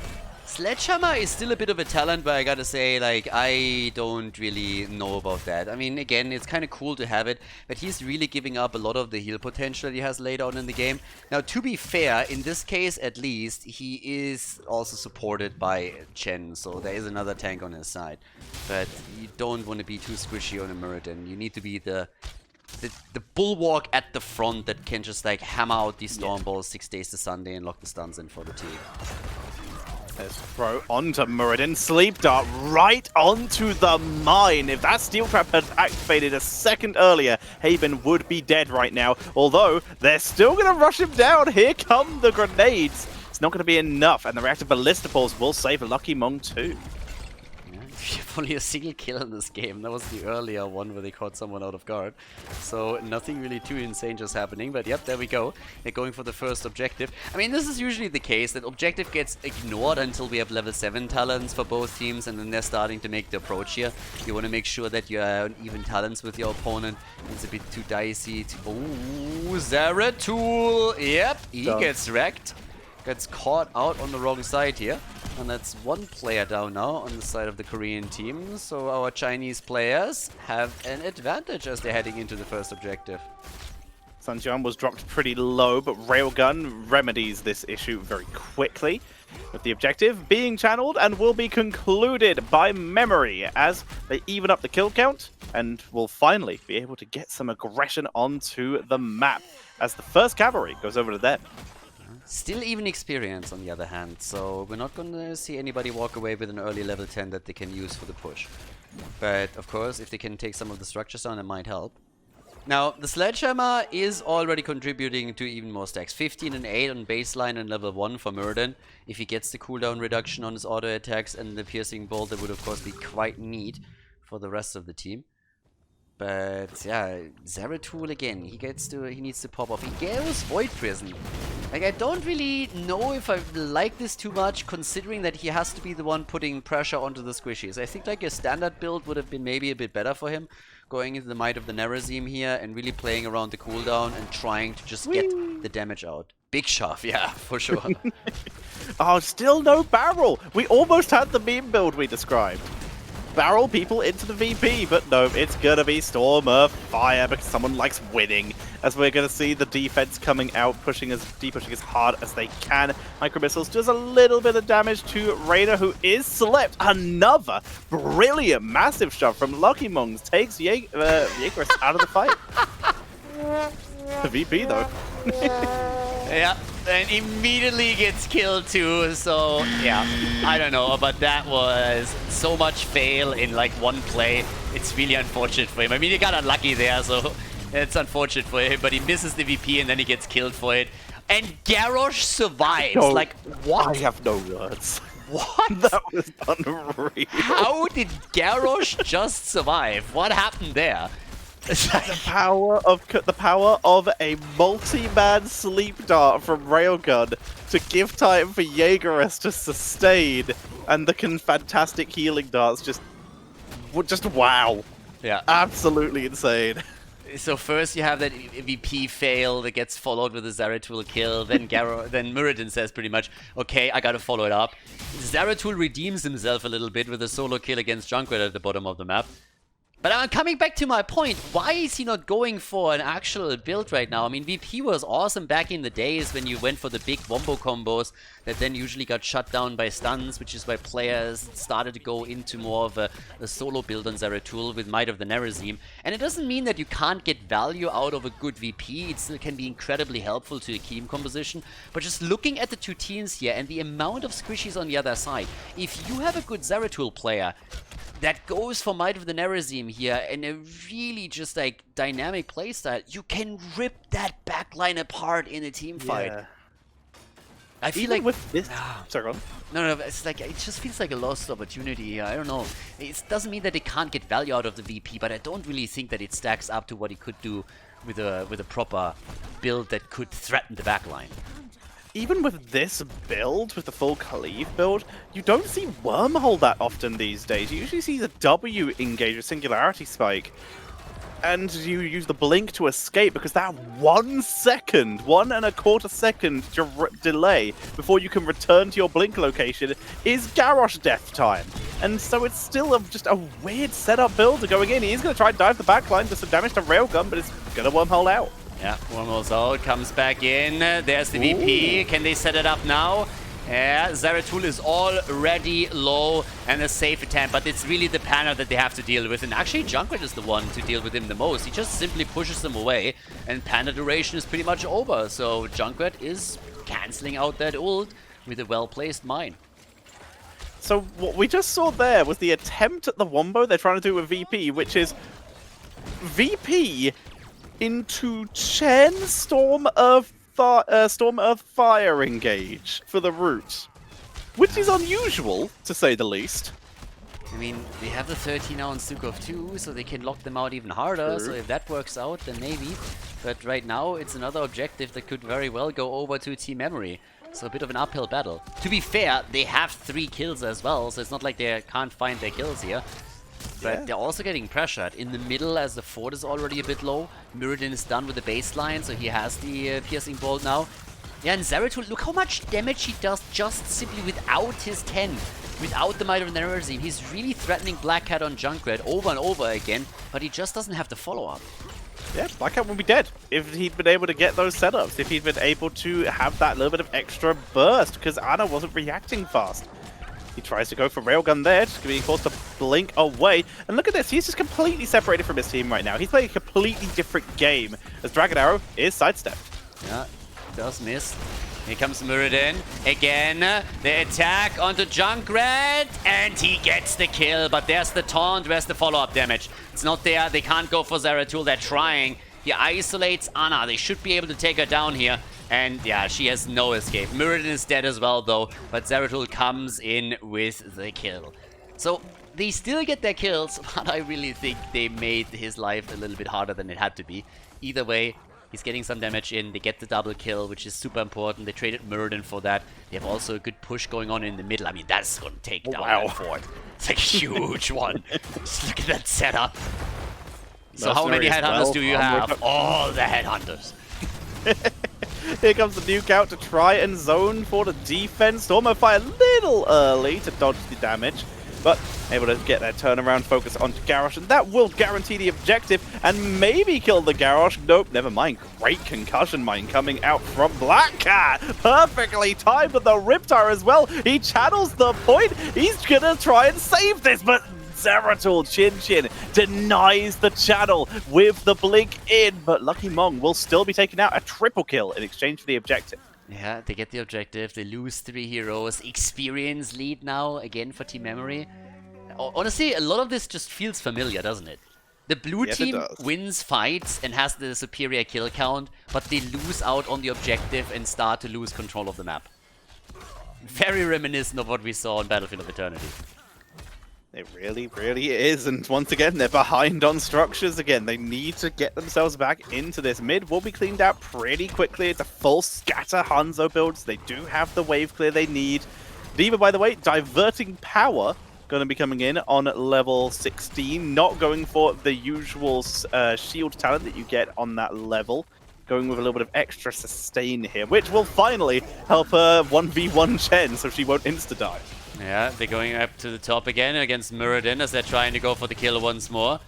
Sledgehammer is still a bit of a talent, but I gotta say, like, I don't really know about that. I mean, again, it's kind of cool to have it, but he's really giving up a lot of the heal potential that he has laid on in the game. Now, to be fair, in this case at least, he is also supported by Chen, so there is another tank on his side. But you don't want to be too squishy on a Muradin. You need to be the bulwark at the front that can just like hammer out these storm balls 6 days to Sunday and lock the stuns in for the team. Let's throw onto Muradin. Sleep Dart right onto the mine. If that Steel Trap had activated a second earlier, Haben would be dead right now. Although, they're still going to rush him down. Here come the grenades. It's not going to be enough, and the reactive ballista balls will save Lucky Mong too. You have only a single kill in this game. That was the earlier one where they caught someone out of guard. So nothing really too insane just happening. But yep, there we go. They're going for the first objective. I mean, this is usually the case, that objective gets ignored until we have level 7 talents for both teams, and then they're starting to make the approach here. You want to make sure that you are on even talents with your opponent. It's a bit too dicey. Ooh, Zeratul. Yep, he gets wrecked. Gets caught out on the wrong side here. And that's one player down now on the side of the Korean team. So our Chinese players have an advantage as they're heading into the first objective. Sunjian was dropped pretty low, but Railgun remedies this issue very quickly, with the objective being channeled and will be concluded by Memory as they even up the kill count and will finally be able to get some aggression onto the map as the first cavalry goes over to them. Still even experience on the other hand, so we're not gonna see anybody walk away with an early level 10 that they can use for the push. But of course, if they can take some of the structures down, it might help. Now, the Sledgehammer is already contributing to even more stacks. 15 and 8 on baseline and level 1 for Muradin. If he gets the cooldown reduction on his auto attacks and the piercing bolt, that would of course be quite neat for the rest of the team. But yeah, Zeratul again, he needs to pop off. He goes Void Prison. Like, I don't really know if I like this too much, considering that he has to be the one putting pressure onto the squishies. I think like a standard build would have been maybe a bit better for him, going into the Might of the Nerazim here and really playing around the cooldown and trying to just get the damage out. Big shove, yeah, for sure. Oh, still no barrel. We almost had the meme build we described. Barrel people into the VP, but no, it's gonna be Storm of Fire because someone likes winning. As we're gonna see the defense coming out, pushing as hard as they can. Micro Missiles does a little bit of damage to Reyna, who is slept. Another brilliant, massive shove from Lucky Mongs takes Jaegerist out of the fight. The VP though. Yeah, and immediately gets killed too, so yeah, I don't know, but that was so much fail in like one play. It's really unfortunate for him. I mean, he got unlucky there, so it's unfortunate for him, but he misses the VP and then he gets killed for it. And Garrosh survives. No, like, what? I have no words. What? That was unreal. How did Garrosh just survive? What happened there? The power of a multi-man sleep dart from Railgun to give time for Jaegerist to sustain, and the fantastic healing darts just wow. Yeah, absolutely insane. So first you have that VP fail that gets followed with a Zeratul kill, then Muradin says pretty much, okay, I gotta follow it up. Zeratul redeems himself a little bit with a solo kill against Junkrat at the bottom of the map. But I'm coming back to my point. Why is he not going for an actual build right now? I mean, VP was awesome back in the days when you went for the big wombo combos that then usually got shut down by stuns, which is why players started to go into more of a solo build on Zeratul with Might of the Nerazim. And it doesn't mean that you can't get value out of a good VP. It still can be incredibly helpful to a team composition. But just looking at the two teams here and the amount of squishies on the other side, if you have a good Zeratul player that goes for Might of the Nerazim here in a really just like dynamic playstyle, you can rip that backline apart in a team fight. Yeah. I feel Even like with this... Sorry, go on. no, it's like it just feels like a lost opportunity here. I don't know. It doesn't mean that they can't get value out of the VP, but I don't really think that it stacks up to what he could do with a proper build that could threaten the backline. Even with this build, with the full Cleave build, you don't see Wormhole that often these days. You usually see the W engage with Singularity Spike. And you use the blink to escape because that 1 second, 1.25 second delay before you can return to your blink location is Garrosh death time. And so it's still just a weird setup builder going in. He's going to try and dive the backline, do some damage to Railgun, but it's going to Wormhole out. Yeah, Wormhole's out, comes back in. There's the VP. Can they set it up now? Yeah, Zeratul is already low and a safe attempt, but it's really the Panda that they have to deal with. And actually, Junkrat is the one to deal with him the most. He just simply pushes them away, and Panda duration is pretty much over. So Junkrat is cancelling out that ult with a well-placed mine. So what we just saw there was the attempt at the wombo they're trying to do with VP, which is VP into Chen Storm of Fire engage for the root, which is unusual to say the least. I mean, they have the 13 now on Stukov too, so they can lock them out even harder. True. So if that works out, then maybe. But right now, it's another objective that could very well go over to Team Memory. So a bit of an uphill battle. To be fair, they have 3 kills as well, so it's not like they can't find their kills here. But they're also getting pressured. In the middle, as the fort is already a bit low, Mirrodin is done with the baseline, so he has the piercing bolt now. Yeah, and Zeratul, look how much damage he does just simply without his 10. Without the Might of the Nerazim. He's really threatening Black Cat on Junkrat over and over again, but he just doesn't have the follow-up. Yeah, Black Cat would be dead if he'd been able to get those setups, if he'd been able to have that little bit of extra burst, because Ana wasn't reacting fast. He tries to go for Railgun there, just being forced to blink away. And look at this, he's just completely separated from his team right now. He's playing a completely different game as Dragon Arrow is sidestepped. Yeah, does miss. Here comes Mirrodin. Again, the attack onto Junkrat, and he gets the kill. But there's the taunt, where's the follow-up damage? It's not there, they can't go for Zeratul, they're trying. He isolates Ana, they should be able to take her down here. And yeah, she has no escape. Mirrodin is dead as well though, but Zeratul comes in with the kill. So they still get their kills, but I really think they made his life a little bit harder than it had to be. Either way, he's getting some damage in, they get the double kill, which is super important. They traded Mirrodin for that. They have also a good push going on in the middle. I mean, that's going to take down that fort. It's a huge one. Just look at that setup. So how many headhunters do you have? All the headhunters. Here comes the nuke out to try and zone for the defense. Storm of Fire a little early to dodge the damage, but able to get their turnaround focus onto Garrosh, and that will guarantee the objective and maybe kill the Garrosh. Nope, never mind. Great concussion mine coming out from Black Cat. Perfectly timed with the Riptire as well. He channels the point. He's gonna try and save this, but Zeratul Chin denies the channel with the blink in, but Lucky Mong will still be taking out a triple kill in exchange for the objective. Yeah, they get the objective, they lose 3 heroes, experience lead now, again for Team Memory. Honestly, a lot of this just feels familiar, doesn't it? The blue team wins fights and has the superior kill count, but they lose out on the objective and start to lose control of the map. Very reminiscent of what we saw on Battlefield of Eternity. It really, really is, and once again, they're behind on structures again. They need to get themselves back into this. Mid will be cleaned out pretty quickly. It's a full scatter Hanzo build, so they do have the wave clear they need. D.Va, by the way, diverting power, going to be coming in on level 16, not going for the usual shield talent that you get on that level. Going with a little bit of extra sustain here, which will finally help her 1v1 Chen, so she won't insta-die. Yeah, they're going up to the top again against Mirrodin as they're trying to go for the kill once more.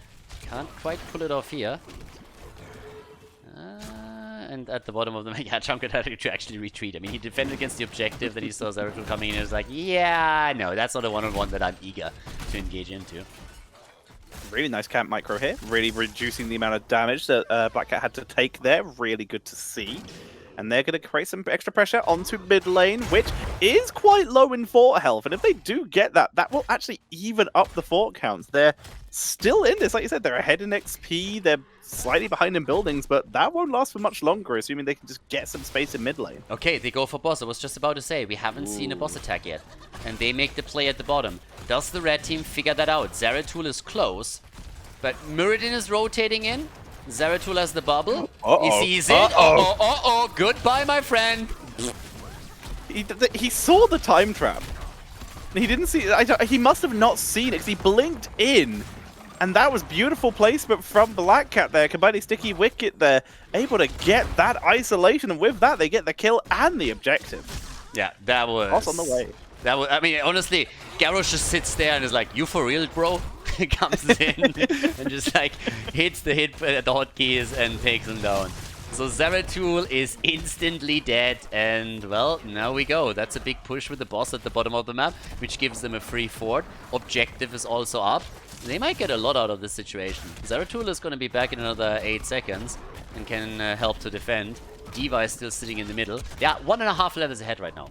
Can't quite pull it off here. And at the bottom of the yeah, Junkrat had to actually retreat. I mean, he defended against the objective, then he saw Zeratul coming in and was like, yeah, no, that's not a one-on-one that I'm eager to engage into. Really nice camp micro here, really reducing the amount of damage that Black Cat had to take there. Really good to see. And they're going to create some extra pressure onto mid lane, which is quite low in fort health. And if they do get that, that will actually even up the fort counts. They're still in this. Like you said, they're ahead in XP. They're slightly behind in buildings, but that won't last for much longer, assuming they can just get some space in mid lane. Okay, they go for boss. I was just about to say, we haven't seen a boss attack yet. And they make the play at the bottom. Does the red team figure that out? Zeratul is close, but Muradin is rotating in. Zeratul has the bubble. He sees it. Goodbye, my friend. He saw the time trap. He didn't see it. He must have not seen it because he blinked in. And that was beautiful placement from Black Cat there, combining Sticky Wicket there. Able to get that isolation, and with that, they get the kill and the objective. Yeah, that was... Boss on the way. That was, I mean, honestly, Garrosh just sits there and is like, you for real, bro? Comes in and just like hits the hotkeys and takes him down. So Zeratul is instantly dead, and well, now we go. That's a big push with the boss at the bottom of the map, which gives them a free fort. Objective is also up. They might get a lot out of this situation. Zeratul is going to be back in another 8 seconds and can help to defend. D.Va is still sitting in the middle. Yeah, 1.5 levels ahead right now.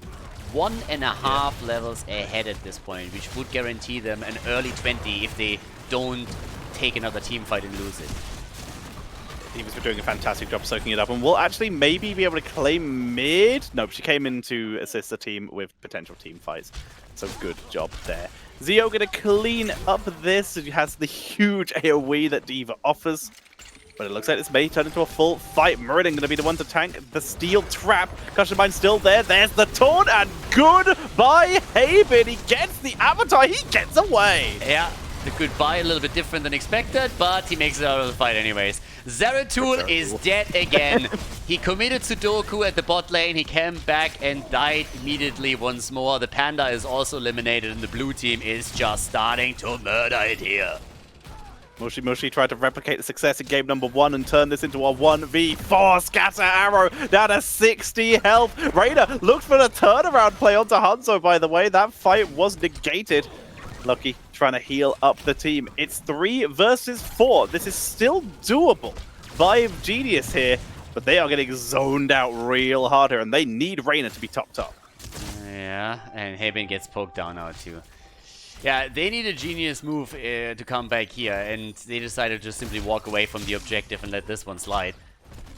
1.5 levels ahead at this point, which would guarantee them an early 20 if they don't take another team fight and lose it. D.Va's been doing a fantastic job soaking it up, and will actually maybe be able to claim mid. Nope, she came in to assist the team with potential team fights. So good job there. Zio going to clean up this. He has the huge AoE that D.Va offers. But it looks like this may turn into a full fight. Muradin going to be the one to tank the steel trap. Cushion Mine still there. There's the taunt, and goodbye, Haben. He gets the avatar. He gets away. Yeah, the goodbye a little bit different than expected, but he makes it out of the fight anyways. Zeratul is dead again. He committed Sudoku at the bot lane. He came back and died immediately once more. The Panda is also eliminated, and the blue team is just starting to murder it here. Mushi Mushi tried to replicate the success in game number 1 and turn this into a 1v4. Scatter arrow down to 60 health. Reyna looked for the turnaround play onto Hanzo, by the way. That fight was negated. Lucky trying to heal up the team. It's 3 versus 4. This is still doable by Genius here, but they are getting zoned out real hard here, and they need Reyna to be topped up. Yeah, and Haben gets poked down now too. Yeah, they need a genius move to come back here, and they decided to just simply walk away from the objective and let this one slide.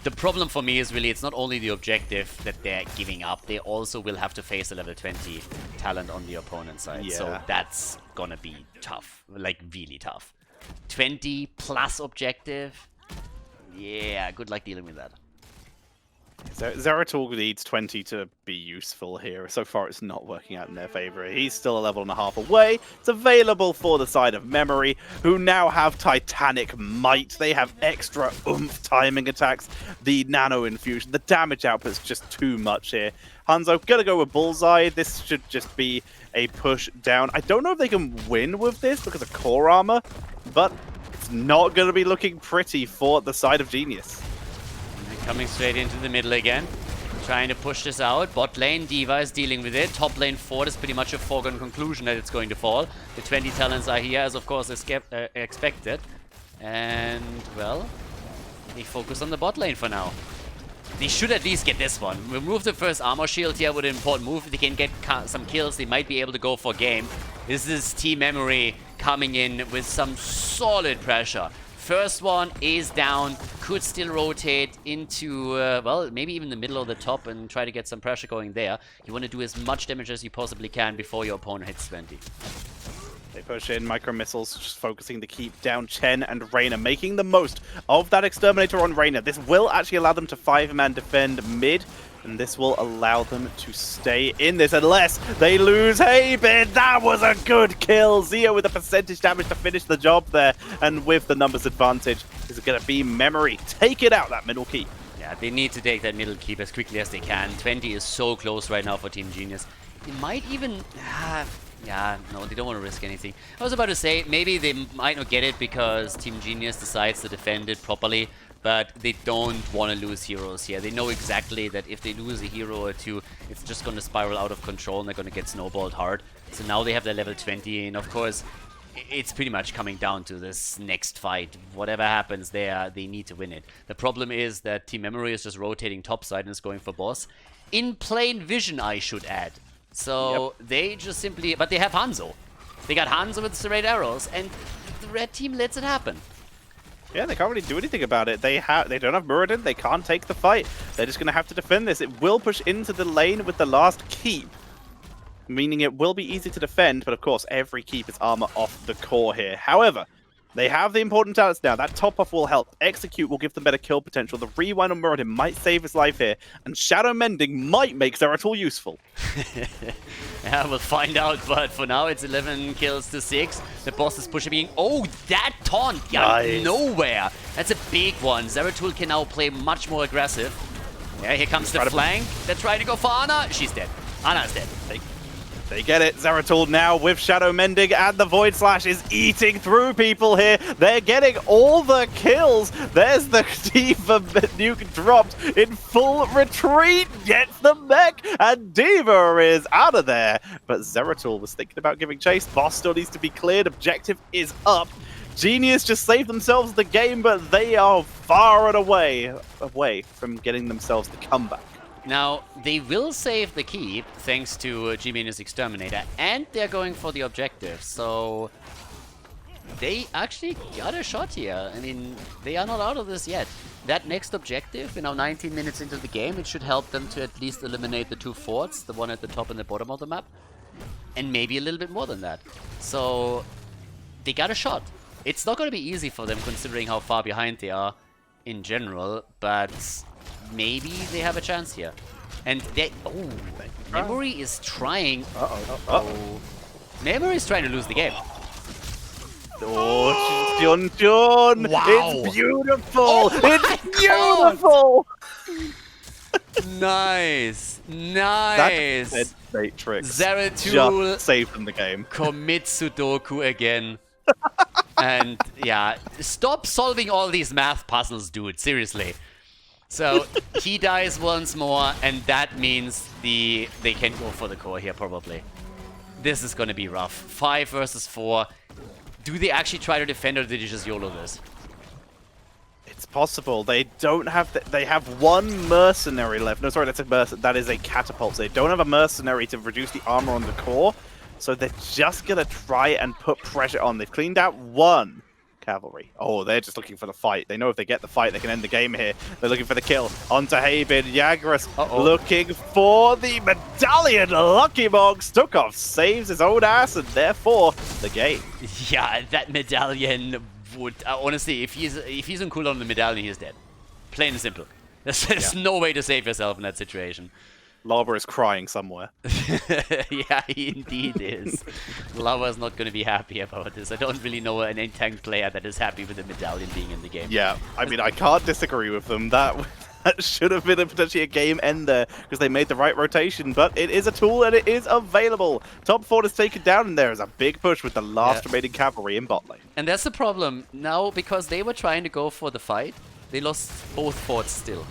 The problem for me is really it's not only the objective that they're giving up, they also will have to face a level 20 talent on the opponent side. Yeah. So that's gonna be tough, like really tough. 20 plus objective, yeah, good luck dealing with that. Zeratul needs 20 to be useful here. So far, it's not working out in their favor. He's still a level and a half away. It's available for the side of Memory, who now have Titanic Might. They have extra oomph timing attacks, the nano infusion. The damage output's just too much here. Hanzo gonna go with Bullseye. This should just be a push down. I don't know if they can win with this because of core armor, but it's not gonna be looking pretty for the side of Genius. Coming straight into the middle again. Trying to push this out. Bot lane, D.Va is dealing with it. Top lane Ford is pretty much a foregone conclusion that it's going to fall. The 20 talents are here, as of course expected. And, well, they focus on the bot lane for now. They should at least get this one. Remove the first armor shield here with an important move. If they can get some kills, they might be able to go for game. This is Team Memory coming in with some solid pressure. First one is down, could still rotate into, well, maybe even the middle or the top and try to get some pressure going there. You want to do as much damage as you possibly can before your opponent hits 20. They push in micro missiles, just focusing to keep down Chen and Reyna, making the most of that exterminator on Reyna. This will actually allow them to 5-man defend mid, and this will allow them to stay in this unless they lose Haben. That was a good kill. Zio with the percentage damage to finish the job there, and with the numbers advantage, is going to be Memory. Take it out, that middle keep. Yeah, they need to take that middle keep as quickly as they can. 20 is so close right now for Team Genius. They might even Yeah, no, they don't want to risk anything. I was about to say, maybe they might not get it because Team Genius decides to defend it properly, but they don't want to lose heroes here. They know exactly that if they lose a hero or two, it's just going to spiral out of control and they're going to get snowballed hard. So now they have their level 20, and of course, it's pretty much coming down to this next fight. Whatever happens there, they need to win it. The problem is that Team Memory is just rotating topside and is going for boss. In plain vision, I should add. So they just simply... But they have Hanzo. They got Hanzo with the red arrows, and the red team lets it happen. Yeah, they can't really do anything about it. They don't have Muradin. They can't take the fight. They're just going to have to defend this. It will push into the lane with the last keep, meaning it will be easy to defend, but of course, every keep is armor off the core here. However, they have the important talents now. That top off will help. Execute will give them better kill potential. The rewind on Muradin might save his life here, and Shadow Mending might make Zeratul useful. Yeah, we'll find out, but for now it's 11 kills to 6. The boss is pushing. Oh, that taunt! Yeah, Nice. Nowhere! That's a big one. Zeratul can now play much more aggressive. Yeah, here comes the flank. They're trying to go for Ana. She's dead. Ana's dead. They get it. Zeratul now with Shadow Mending, and the Void Slash is eating through people here. They're getting all the kills. There's the D.Va nuke dropped in full retreat. Gets the mech, and D.Va is out of there. But Zeratul was thinking about giving chase. Boss still needs to be cleared. Objective is up. Genius just saved themselves the game, but they are far and away from getting themselves the comeback. Now, they will save the keep thanks to G-Minus Exterminator, and they're going for the objective, so they actually got a shot here. I mean, they are not out of this yet. That next objective, 19 minutes into the game, it should help them to at least eliminate the two forts, the one at the top and the bottom of the map, and maybe a little bit more than that. So, they got a shot. It's not going to be easy for them considering how far behind they are in general, but maybe they have a chance here. And they... Oh, Memory is trying... Memory is trying to lose the game. Oh, Jun. Wow. It's beautiful. Oh it's beautiful. Nice. Nice. That Matrix Zeratul just saved them the game. commits Sudoku again. And yeah, stop solving all these math puzzles, dude. Seriously. So he dies once more, and that means they can go for the core here, probably. This is going to be rough. 5 versus 4. Do they actually try to defend, or did they just YOLO this? It's possible. They don't have... They have one mercenary left. No, sorry, that is a catapult. So they don't have a mercenary to reduce the armor on the core. So they're just going to try and put pressure on. They've cleaned out one cavalry. Oh, they're just looking for the fight. They know if they get the fight, they can end the game here. They're looking for the kill. Onto Habin. Jagras looking for the medallion. Lucky Mog. Stukov saves his own ass, and therefore the game. Yeah, that medallion would... honestly, if he's on cooldown on the medallion, he's dead. Plain and simple. There's no way to save yourself in that situation. Lava is crying somewhere. Yeah, he indeed is. Lava is not going to be happy about this. I don't really know an tank player that is happy with the medallion being in the game. Yeah, I mean, I can't disagree with them. That should have been potentially a game ender because they made the right rotation, but it is a tool and it is available. Top 4 is taken down, and there is a big push with the last remaining cavalry in bot lane. And that's the problem. Now, because they were trying to go for the fight, they lost both forts still.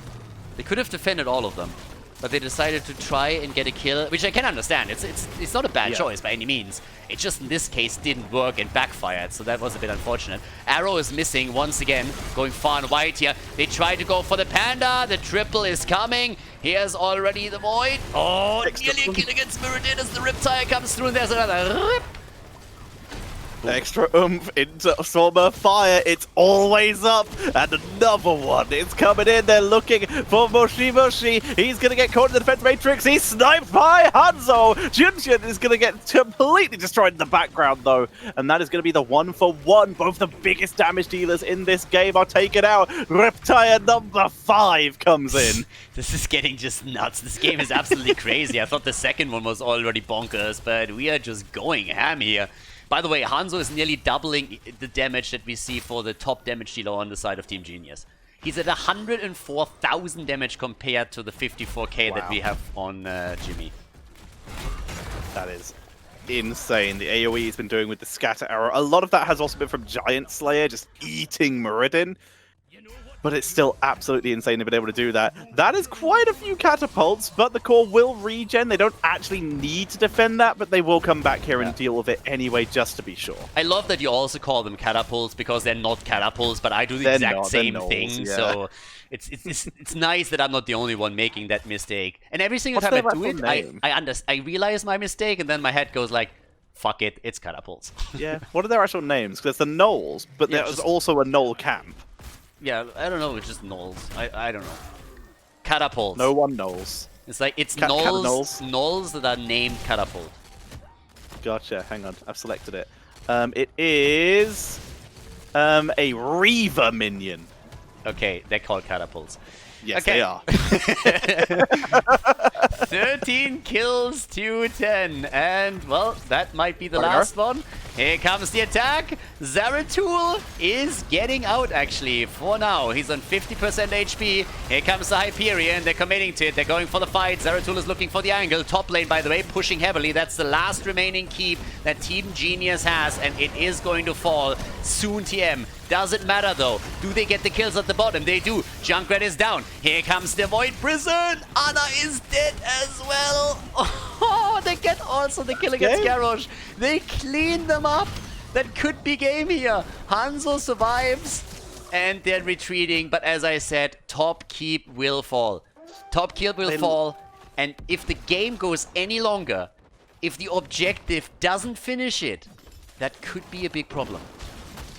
They could have defended all of them, but they decided to try and get a kill, which I can understand. It's not a bad choice by any means. It just, in this case, didn't work and backfired, so that was a bit unfortunate. Arrow is missing once again, going far and wide here. They tried to go for the Panda. The triple is coming. Here's already the Void. Oh, nearly a kill against Muradin as the Riptide comes through, and there's another rip. Extra oomph into Stormer Fire. It's always up. And another one. It's coming in. They're looking for Moshi Moshi. He's going to get caught in the defense matrix. He's sniped by Hanzo. Junshin is going to get completely destroyed in the background, though. And that is going to be the 1-for-1. Both the biggest damage dealers in this game are taken out. Reptile number 5 comes in. This is getting just nuts. This game is absolutely crazy. I thought the second one was already bonkers, but we are just going ham here. By the way, Hanzo is nearly doubling the damage that we see for the top damage dealer on the side of Team Genius. He's at 104,000 damage compared to the 54k that we have on Jimmy. That is insane. The AoE he's been doing with the scatter arrow. A lot of that has also been from Giant Slayer, just eating Muradin. But it's still absolutely insane to be able to do that. That is quite a few catapults, but the core will regen. They don't actually need to defend that, but they will come back here and deal with it anyway, just to be sure. I love that you also call them catapults, because they're not catapults, but I do the exact same thing. Yeah. So it's nice that I'm not the only one making that mistake. And every single time I do it, I realize my mistake, and then my head goes like, fuck it, it's catapults. Yeah. What are their actual names? Because there's the Knolls, but there's also a Knoll camp. Yeah, I don't know, it's just Knolls. I don't know. Catapults. No one knows. It's like, it's Knolls that are named catapult. Gotcha, hang on, I've selected it. It is a Reaver minion. Okay, they're called catapults. Yes, they are. 13 kills to 10, and well, that might be the last one. Here comes the attack. Zeratul is getting out, actually, for now. He's on 50% HP. Here comes the Hyperion. They're committing to it. They're going for the fight. Zeratul is looking for the angle. Top lane, by the way, pushing heavily. That's the last remaining keep that Team Genius has, and it is going to fall soon, TM. Doesn't matter, though. Do they get the kills at the bottom? They do. Junkrat is down. Here comes the Void Prison. Ana is dead as well. Oh, they get also the kill against Garrosh. They clean them up. That could be game here. Hanzo survives, and they're retreating. But as I said, top keep will fall. Top keep will fall. And if the game goes any longer, if the objective doesn't finish it, that could be a big problem.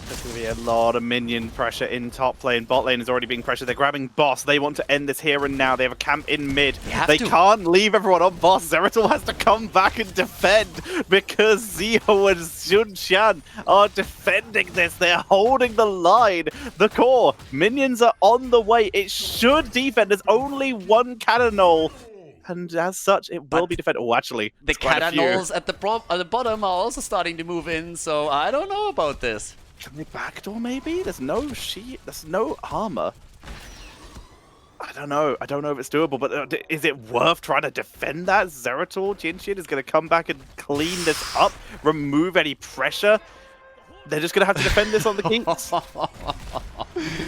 There's going to be a lot of minion pressure in top lane. Bot lane is already being pressured. They're grabbing boss. They want to end this here and now. They have a camp in mid. They can't leave everyone on boss. Zeratul has to come back and defend because Zio and Xunshan are defending this. They're holding the line. The core. Minions are on the way. It should defend. There's only one cannonball. And as such, it will be defended. Oh, actually, the cannonballs at the bottom are also starting to move in. So I don't know about this. Can they backdoor maybe? There's no there's no armor. I don't know. I don't know if it's doable, but is it worth trying to defend that? Zeratul, Jinshin is going to come back and clean this up, remove any pressure. They're just going to have to defend this on the keeps.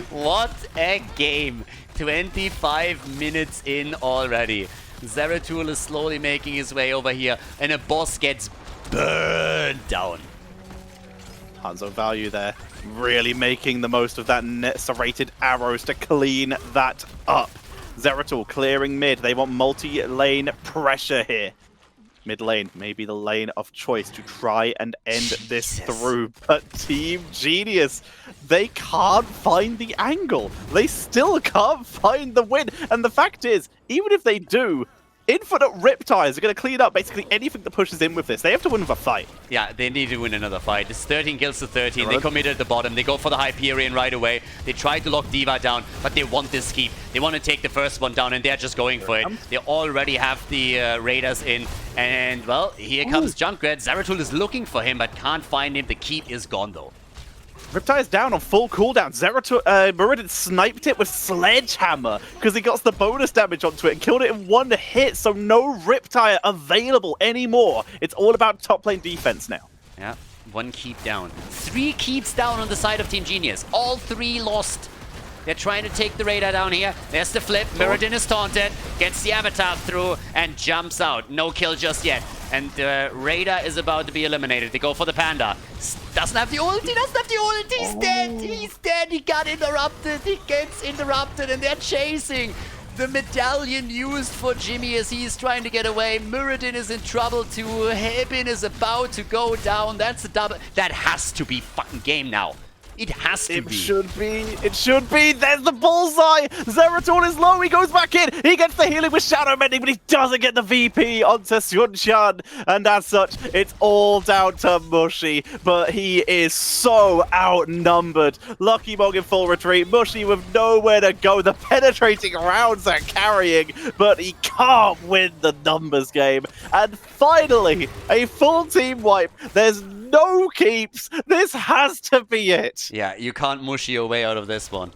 What a game. 25 minutes in already. Zeratul is slowly making his way over here, and a boss gets burned down. Hanzo value there, really making the most of that serrated arrows to clean that up. Zeratul clearing mid. They want multi-lane pressure here. Mid lane may be the lane of choice to try and end this through, but Team Genius, they can't find the angle. They still can't find the win. And the fact is, even if they do, Infinite Riptides are going to clean up basically anything that pushes in with this. They have to win with a fight. Yeah, they need to win another fight. It's 13 kills to 13. They committed at the bottom. They go for the Hyperion right away. They try to lock D.Va down, but they want this keep. They want to take the first one down, and they're just going for it. They already have the Raiders in. And, well, here comes Junkrat. Zeratul is looking for him, but can't find him. The keep is gone, though. Riptide's down on full cooldown. Muradin sniped it with Sledgehammer because he got the bonus damage onto it and killed it in one hit, so no Riptide available anymore. It's all about top lane defense now. Yeah, one keep down. 3 keeps down on the side of Team Genius. All 3 lost. They're trying to take the radar down here. There's the flip. Muradin is taunted, gets the avatar through, and jumps out. No kill just yet. And Radar is about to be eliminated. They go for the Panda. Doesn't have the ult. He doesn't have the ult. He's dead. He's dead. He got interrupted. He gets interrupted, and they're chasing. The medallion used for Jimmy as he's trying to get away. Muradin is in trouble too. Hebin is about to go down. That's a double. That has to be fucking game now. It has to be. It should be. It should be. There's the bullseye. Zeratul is low. He goes back in. He gets the healing with Shadow Mending, but he doesn't get the VP onto Xunshan. And as such, it's all down to Mushy. But he is so outnumbered. Lucky Mog in full retreat. Mushy with nowhere to go. The penetrating rounds are carrying, but he can't win the numbers game. And finally, a full team wipe. There's no keeps. This has to be it. Yeah, you can't mush your way out of this one.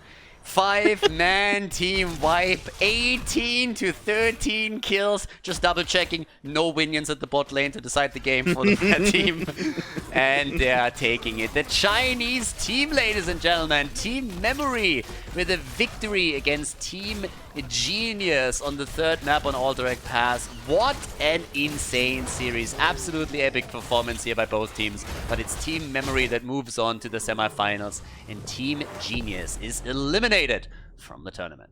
5-man team wipe, 18 to 13 kills. Just double checking, no minions at the bot lane to decide the game for the bad team. And they are taking it. The Chinese team, ladies and gentlemen, Team Memory with a victory against Team Genius on the third map on All Direct Pass. What an insane series. Absolutely epic performance here by both teams. But it's Team Memory that moves on to the semifinals, and Team Genius is eliminated from the tournament.